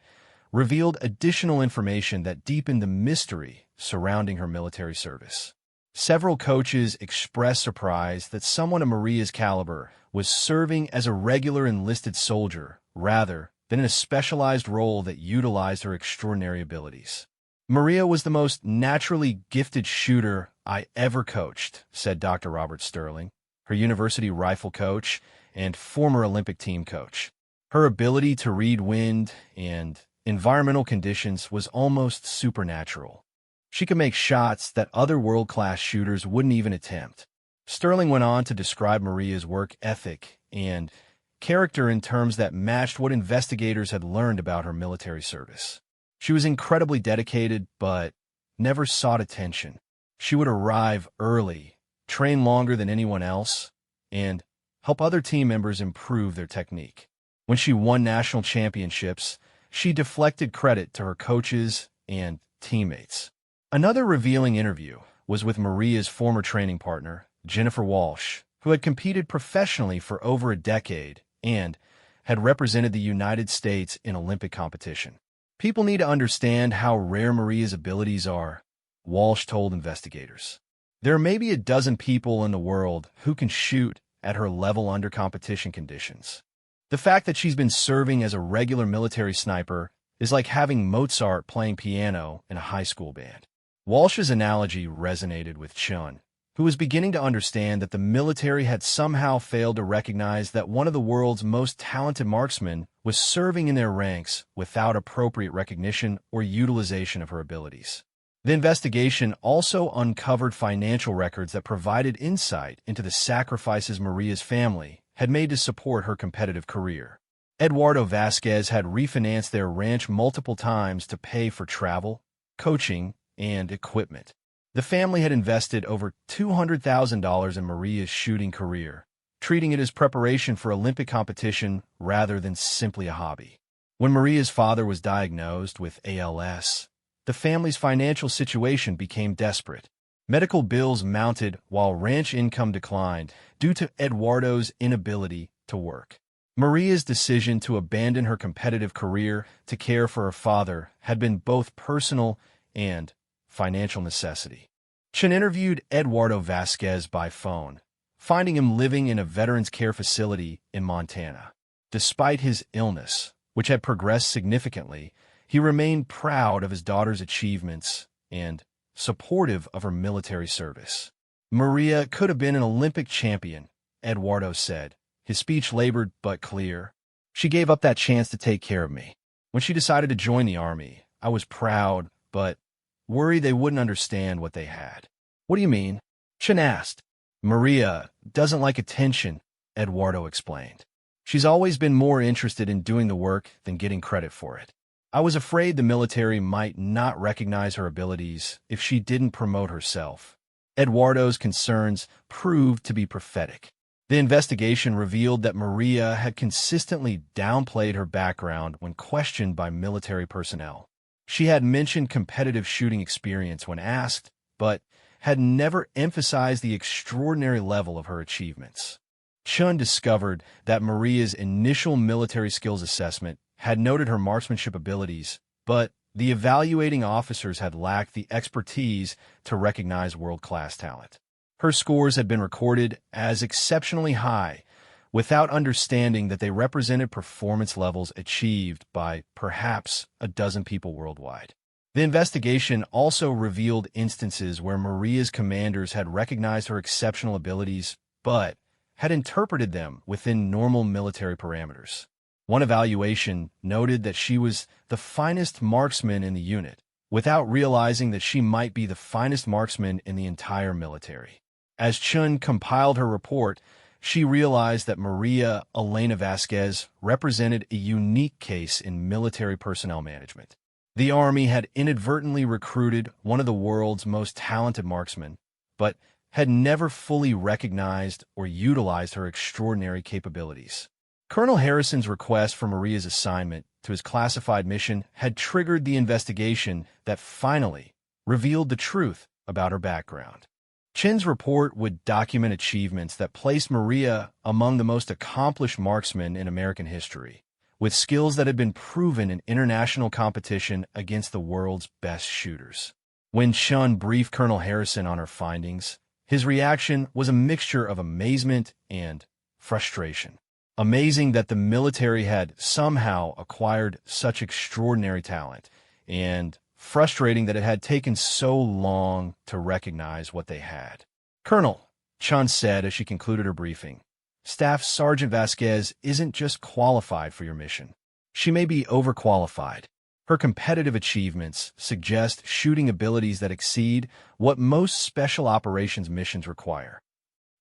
Speaker 1: revealed additional information that deepened the mystery surrounding her military service. Several coaches expressed surprise that someone of Maria's caliber was serving as a regular enlisted soldier rather than in a specialized role that utilized her extraordinary abilities. "Maria was the most naturally gifted shooter I ever coached," said Dr. Robert Sterling, her university rifle coach and former Olympic team coach. "Her ability to read wind and environmental conditions was almost supernatural. She could make shots that other world-class shooters wouldn't even attempt." Sterling went on to describe Maria's work ethic and character in terms that matched what investigators had learned about her military service. She was incredibly dedicated, but never sought attention. She would arrive early, train longer than anyone else, and help other team members improve their technique. When she won national championships, she deflected credit to her coaches and teammates. Another revealing interview was with Maria's former training partner, Jennifer Walsh, who had competed professionally for over a decade and had represented the United States in Olympic competition. "People need to understand how rare Maria's abilities are," Walsh told investigators. "There are maybe a dozen people in the world who can shoot at her level under competition conditions. The fact that she's been serving as a regular military sniper is like having Mozart playing piano in a high school band." Walsh's analogy resonated with Chun, who was beginning to understand that the military had somehow failed to recognize that one of the world's most talented marksmen was serving in their ranks without appropriate recognition or utilization of her abilities. The investigation also uncovered financial records that provided insight into the sacrifices Maria's family had made to support her competitive career. Eduardo Vasquez had refinanced their ranch multiple times to pay for travel, coaching, and equipment. The family had invested over $200,000 in Maria's shooting career, treating it as preparation for Olympic competition rather than simply a hobby. When Maria's father was diagnosed with ALS, the family's financial situation became desperate. Medical bills mounted while ranch income declined due to Eduardo's inability to work. Maria's decision to abandon her competitive career to care for her father had been both personal and financial necessity. Chen interviewed Eduardo Vasquez by phone, finding him living in a veterans care facility in Montana. Despite his illness, which had progressed significantly, he remained proud of his daughter's achievements and supportive of her military service. "Maria could have been an Olympic champion," Eduardo said, his speech labored but clear. "She gave up that chance to take care of me. When she decided to join the Army, I was proud, but worried they wouldn't understand what they had." "What do you mean?" Chen asked. "Maria doesn't like attention," Eduardo explained. "She's always been more interested in doing the work than getting credit for it. I was afraid the military might not recognize her abilities if she didn't promote herself." Eduardo's concerns proved to be prophetic. The investigation revealed that Maria had consistently downplayed her background when questioned by military personnel. She had mentioned competitive shooting experience when asked, but had never emphasized the extraordinary level of her achievements. Chun discovered that Maria's initial military skills assessment had noted her marksmanship abilities, but the evaluating officers had lacked the expertise to recognize world-class talent. Her scores had been recorded as exceptionally high, without understanding that they represented performance levels achieved by perhaps a dozen people worldwide. The The investigation also revealed instances where Maria's commanders had recognized her exceptional abilities, but had interpreted them within normal military parameters. One evaluation noted that she was the finest marksman in the unit, without realizing that she might be the finest marksman in the entire military. As Chun compiled her report, she realized that Maria Elena Vasquez represented a unique case in military personnel management. The Army had inadvertently recruited one of the world's most talented marksmen, but had never fully recognized or utilized her extraordinary capabilities. Colonel Harrison's request for Maria's assignment to his classified mission had triggered the investigation that finally revealed the truth about her background. Chin's report would document achievements that placed Maria among the most accomplished marksmen in American history, with skills that had been proven in international competition against the world's best shooters. When Chun briefed Colonel Harrison on her findings, his reaction was a mixture of amazement and frustration. Amazing that the military had somehow acquired such extraordinary talent, and frustrating that it had taken so long to recognize what they had. "Colonel," Chun said as she concluded her briefing, "Staff Sergeant Vasquez isn't just qualified for your mission. She may be overqualified. Her competitive achievements suggest shooting abilities that exceed what most special operations missions require."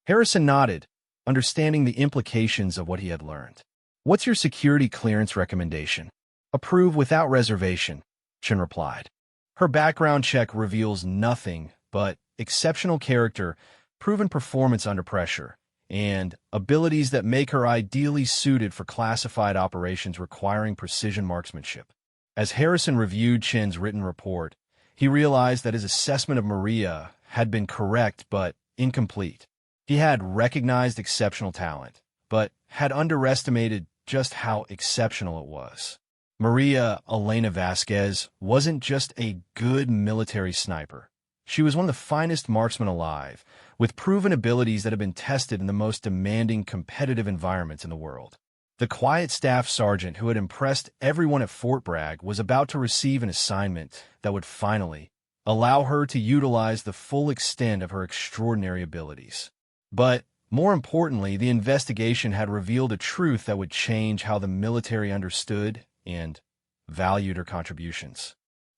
Speaker 1: Harrison nodded, understanding the implications of what he had learned. "What's your security clearance recommendation?" "Approve without reservation," Chun replied. Her background check reveals nothing but exceptional character, proven performance under pressure, and abilities that make her ideally suited for classified operations requiring precision marksmanship. As Harrison reviewed Chin's written report, he realized that his assessment of Maria had been correct but incomplete. He had recognized exceptional talent, but had underestimated just how exceptional it was. Maria Elena Vasquez wasn't just a good military sniper. She was one of the finest marksmen alive, with proven abilities that have been tested in the most demanding competitive environments in the world. The quiet staff sergeant who had impressed everyone at Fort Bragg was about to receive an assignment that would finally allow her to utilize the full extent of her extraordinary abilities. But more importantly, the investigation had revealed a truth that would change how the military understood and valued her contributions.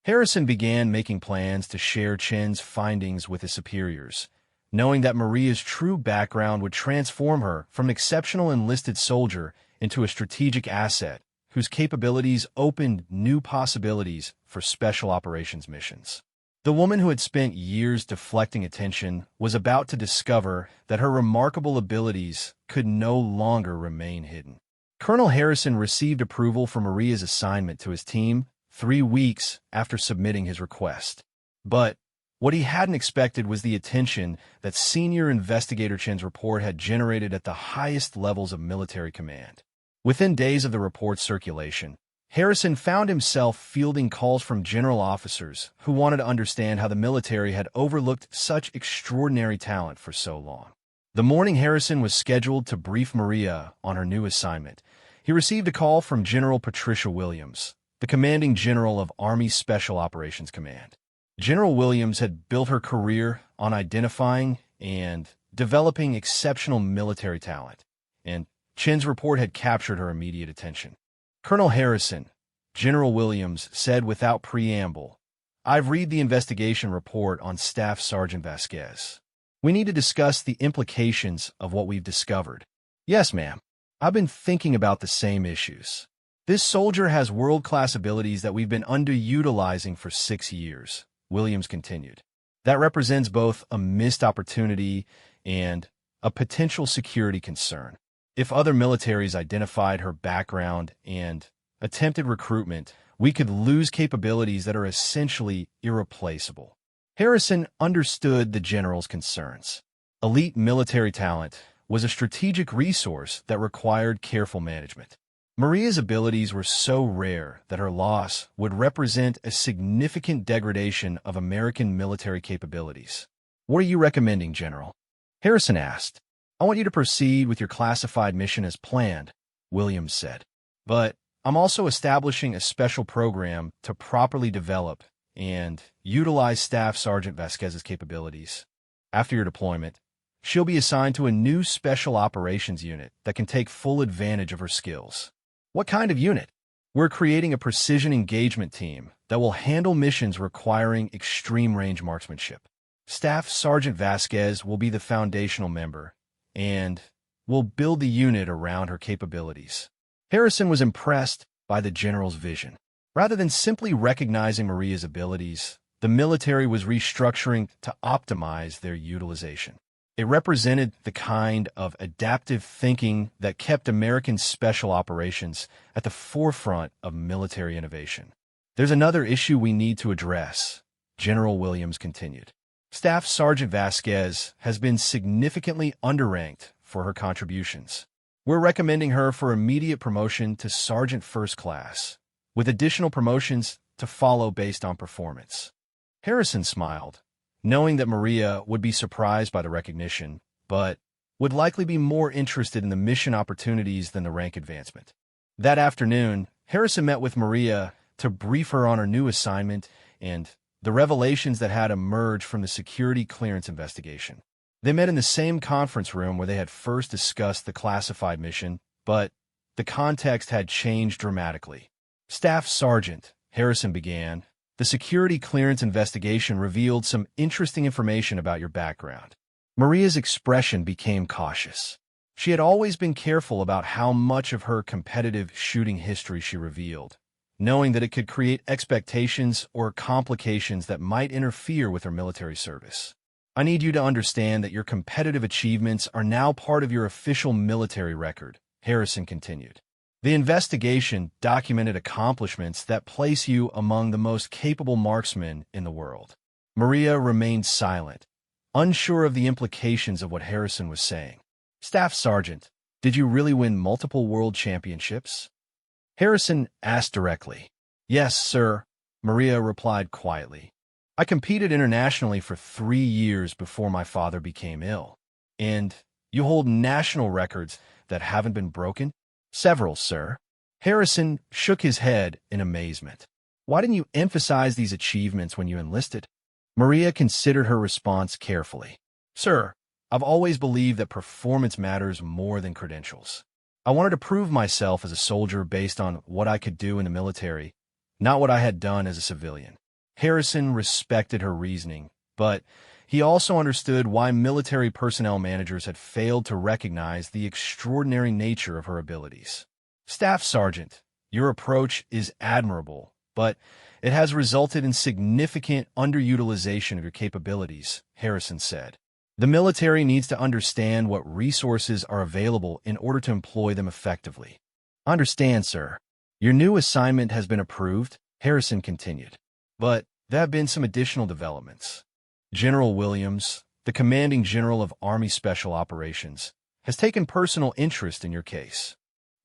Speaker 1: Harrison began making plans to share Chin's findings with his superiors, knowing that Maria's true background would transform her from an exceptional enlisted soldier into a strategic asset whose capabilities opened new possibilities for special operations missions. The woman who had spent years deflecting attention was about to discover that her remarkable abilities could no longer remain hidden. Colonel Harrison received approval for Maria's assignment to his team 3 weeks after submitting his request. But what he hadn't expected was the attention that senior investigator Chin's report had generated at the highest levels of military command. Within days of the report's circulation, Harrison found himself fielding calls from general officers who wanted to understand how the military had overlooked such extraordinary talent for so long. The morning Harrison was scheduled to brief Maria on her new assignment, he received a call from General Patricia Williams, the commanding general of Army Special Operations Command. General Williams had built her career on identifying and developing exceptional military talent, and Chin's report had captured her immediate attention. "Colonel Harrison," General Williams said without preamble, "I've read the investigation report on Staff Sergeant Vasquez. We need to discuss the implications of what we've discovered." "Yes, ma'am. I've been thinking about the same issues. This soldier has world-class abilities that we've been underutilizing for 6 years," Williams continued. "That represents both a missed opportunity and a potential security concern. If other militaries identified her background and attempted recruitment, we could lose capabilities that are essentially irreplaceable." Harrison understood the general's concerns. Elite military talent was a strategic resource that required careful management. Maria's abilities were so rare that her loss would represent a significant degradation of American military capabilities. "What are you recommending, General?" Harrison asked. "I want you to proceed with your classified mission as planned," Williams said. "But I'm also establishing a special program to properly develop and utilize Staff Sergeant Vasquez's capabilities. After your deployment, she'll be assigned to a new special operations unit that can take full advantage of her skills. What kind of unit? We're creating a precision engagement team that will handle missions requiring extreme range marksmanship. Staff Sergeant Vasquez will be the foundational member, and will build the unit around her capabilities. Harrison was impressed by the general's vision. Rather than simply recognizing Maria's abilities, the military was restructuring to optimize their utilization. It represented the kind of adaptive thinking that kept American special operations at the forefront of military innovation. There's another issue we need to address, General Williams continued. Staff Sergeant Vasquez has been significantly underranked for her contributions. We're recommending her for immediate promotion to Sergeant First Class, with additional promotions to follow based on performance. Harrison smiled, knowing that Maria would be surprised by the recognition, but would likely be more interested in the mission opportunities than the rank advancement. That afternoon, Harrison met with Maria to brief her on her new assignment and the revelations that had emerged from the security clearance investigation. They met in the same conference room where they had first discussed the classified mission, but the context had changed dramatically. Staff Sergeant, Harrison began, the security clearance investigation revealed some interesting information about your background. Maria's expression became cautious. She had always been careful about how much of her competitive shooting history she revealed, knowing that it could create expectations or complications that might interfere with her military service. I need you to understand that your competitive achievements are now part of your official military record, Harrison continued. The investigation documented accomplishments that place you among the most capable marksmen in the world. Maria remained silent, unsure of the implications of what Harrison was saying. Staff Sergeant, did you really win multiple world championships? Harrison asked directly. Yes, sir, Maria replied quietly. I competed internationally for 3 years before my father became ill. And you hold national records that haven't been broken? Several, sir. Harrison shook his head in amazement. Why didn't you emphasize these achievements when you enlisted? Maria considered her response carefully. Sir, I've always believed that performance matters more than credentials. I wanted to prove myself as a soldier based on what I could do in the military, not what I had done as a civilian. Harrison respected her reasoning, but he also understood why military personnel managers had failed to recognize the extraordinary nature of her abilities. Staff Sergeant, your approach is admirable, but it has resulted in significant underutilization of your capabilities, Harrison said. The military needs to understand what resources are available in order to employ them effectively. Understand, sir. Your new assignment has been approved, Harrison continued. But there have been some additional developments. General Williams, the commanding general of Army Special Operations, has taken personal interest in your case.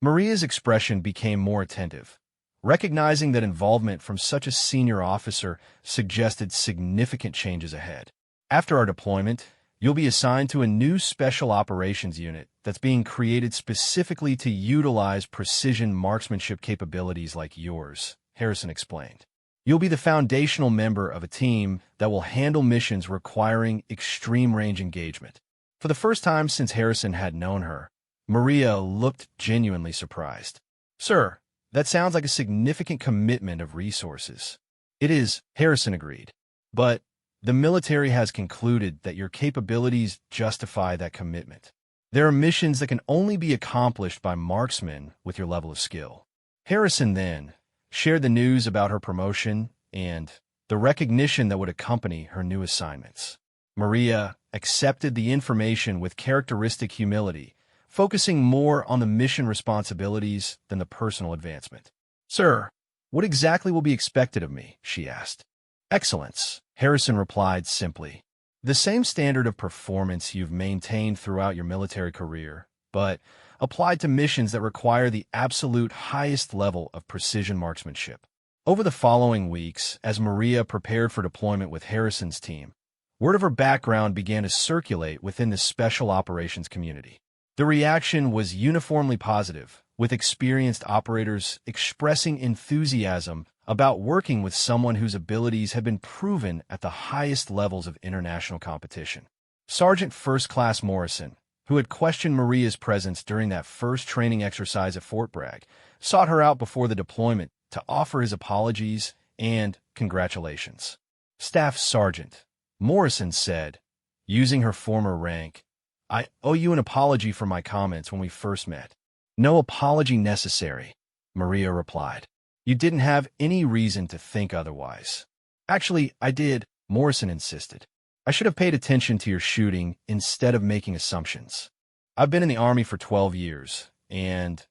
Speaker 1: Maria's expression became more attentive, recognizing that involvement from such a senior officer suggested significant changes ahead. After our deployment, you'll be assigned to a new special operations unit that's being created specifically to utilize precision marksmanship capabilities like yours, Harrison explained. You'll be the foundational member of a team that will handle missions requiring extreme range engagement. For the first time since Harrison had known her, Maria looked genuinely surprised. Sir, that sounds like a significant commitment of resources. It is, Harrison agreed. But the military has concluded that your capabilities justify that commitment. There are missions that can only be accomplished by marksmen with your level of skill. Harrison then shared the news about her promotion and the recognition that would accompany her new assignments. Maria accepted the information with characteristic humility, focusing more on the mission responsibilities than the personal advancement. Sir, what exactly will be expected of me? She asked. Excellence, Harrison replied simply. The same standard of performance you've maintained throughout your military career, but applied to missions that require the absolute highest level of precision marksmanship. Over the following weeks, as Maria prepared for deployment with Harrison's team, word of her background began to circulate within the special operations community. The reaction was uniformly positive, with experienced operators expressing enthusiasm about working with someone whose abilities had been proven at the highest levels of international competition. Sergeant First Class Morrison, who had questioned Maria's presence during that first training exercise at Fort Bragg, sought her out before the deployment to offer his apologies and congratulations. Staff Sergeant Morrison said, using her former rank, "I owe you an apology for my comments when we first met." "No apology necessary," Maria replied. "You didn't have any reason to think otherwise." "Actually, I did," Morrison insisted. "I should have paid attention to your shooting instead of making assumptions. I've been in the Army for 12 years, and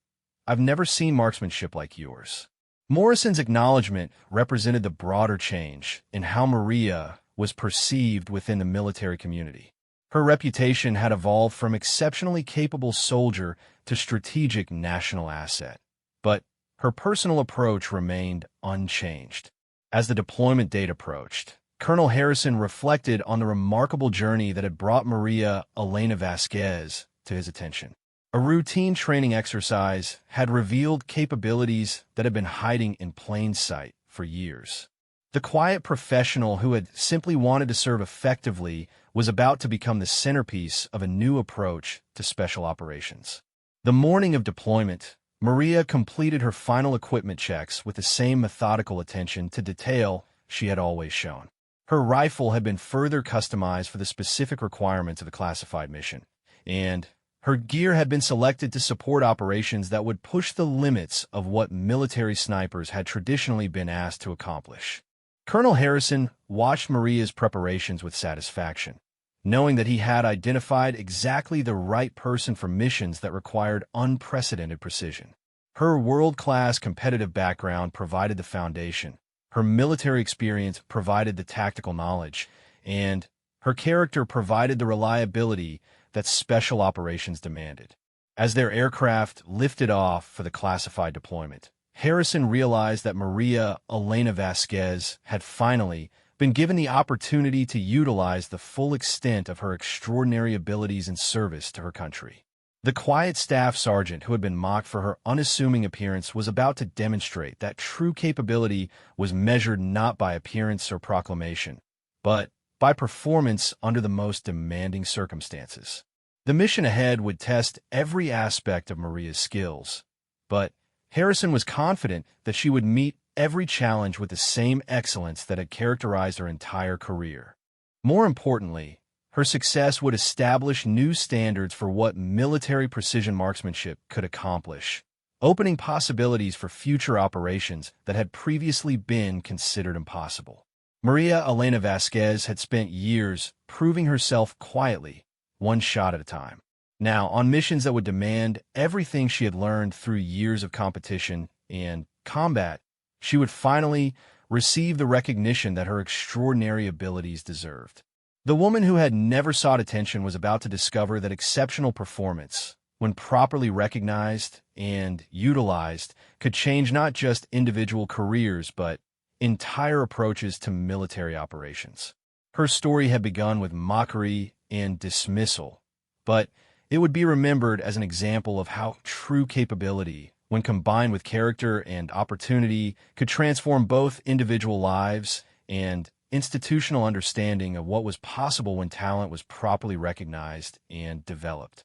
Speaker 1: I've never seen marksmanship like yours." Morrison's acknowledgement represented the broader change in how Maria was perceived within the military community. Her reputation had evolved from exceptionally capable soldier to strategic national asset, but her personal approach remained unchanged. As the deployment date approached, Colonel Harrison reflected on the remarkable journey that had brought Maria Elena Vasquez to his attention. A routine training exercise had revealed capabilities that had been hiding in plain sight for years. The quiet professional who had simply wanted to serve effectively was about to become the centerpiece of a new approach to special operations. The morning of deployment, Maria completed her final equipment checks with the same methodical attention to detail she had always shown. Her rifle had been further customized for the specific requirements of the classified mission, and her gear had been selected to support operations that would push the limits of what military snipers had traditionally been asked to accomplish. Colonel Harrison watched Maria's preparations with satisfaction, knowing that he had identified exactly the right person for missions that required unprecedented precision. Her world-class competitive background provided the foundation, her military experience provided the tactical knowledge, and her character provided the reliability that special operations demanded. As their aircraft lifted off for the classified deployment, Harrison realized that Maria Elena Vasquez had finally been given the opportunity to utilize the full extent of her extraordinary abilities in service to her country. The quiet staff sergeant who had been mocked for her unassuming appearance was about to demonstrate that true capability was measured not by appearance or proclamation, but by performance under the most demanding circumstances. The mission ahead would test every aspect of Maria's skills, but Harrison was confident that she would meet every challenge with the same excellence that had characterized her entire career. More importantly, her success would establish new standards for what military precision marksmanship could accomplish, opening possibilities for future operations that had previously been considered impossible. Maria Elena Vasquez had spent years proving herself quietly, one shot at a time. Now, on missions that would demand everything she had learned through years of competition and combat, she would finally receive the recognition that her extraordinary abilities deserved. The woman who had never sought attention was about to discover that exceptional performance, when properly recognized and utilized, could change not just individual careers but entire approaches to military operations. Her story had begun with mockery and dismissal, but it would be remembered as an example of how true capability, when combined with character and opportunity, could transform both individual lives and institutional understanding of what was possible when talent was properly recognized and developed.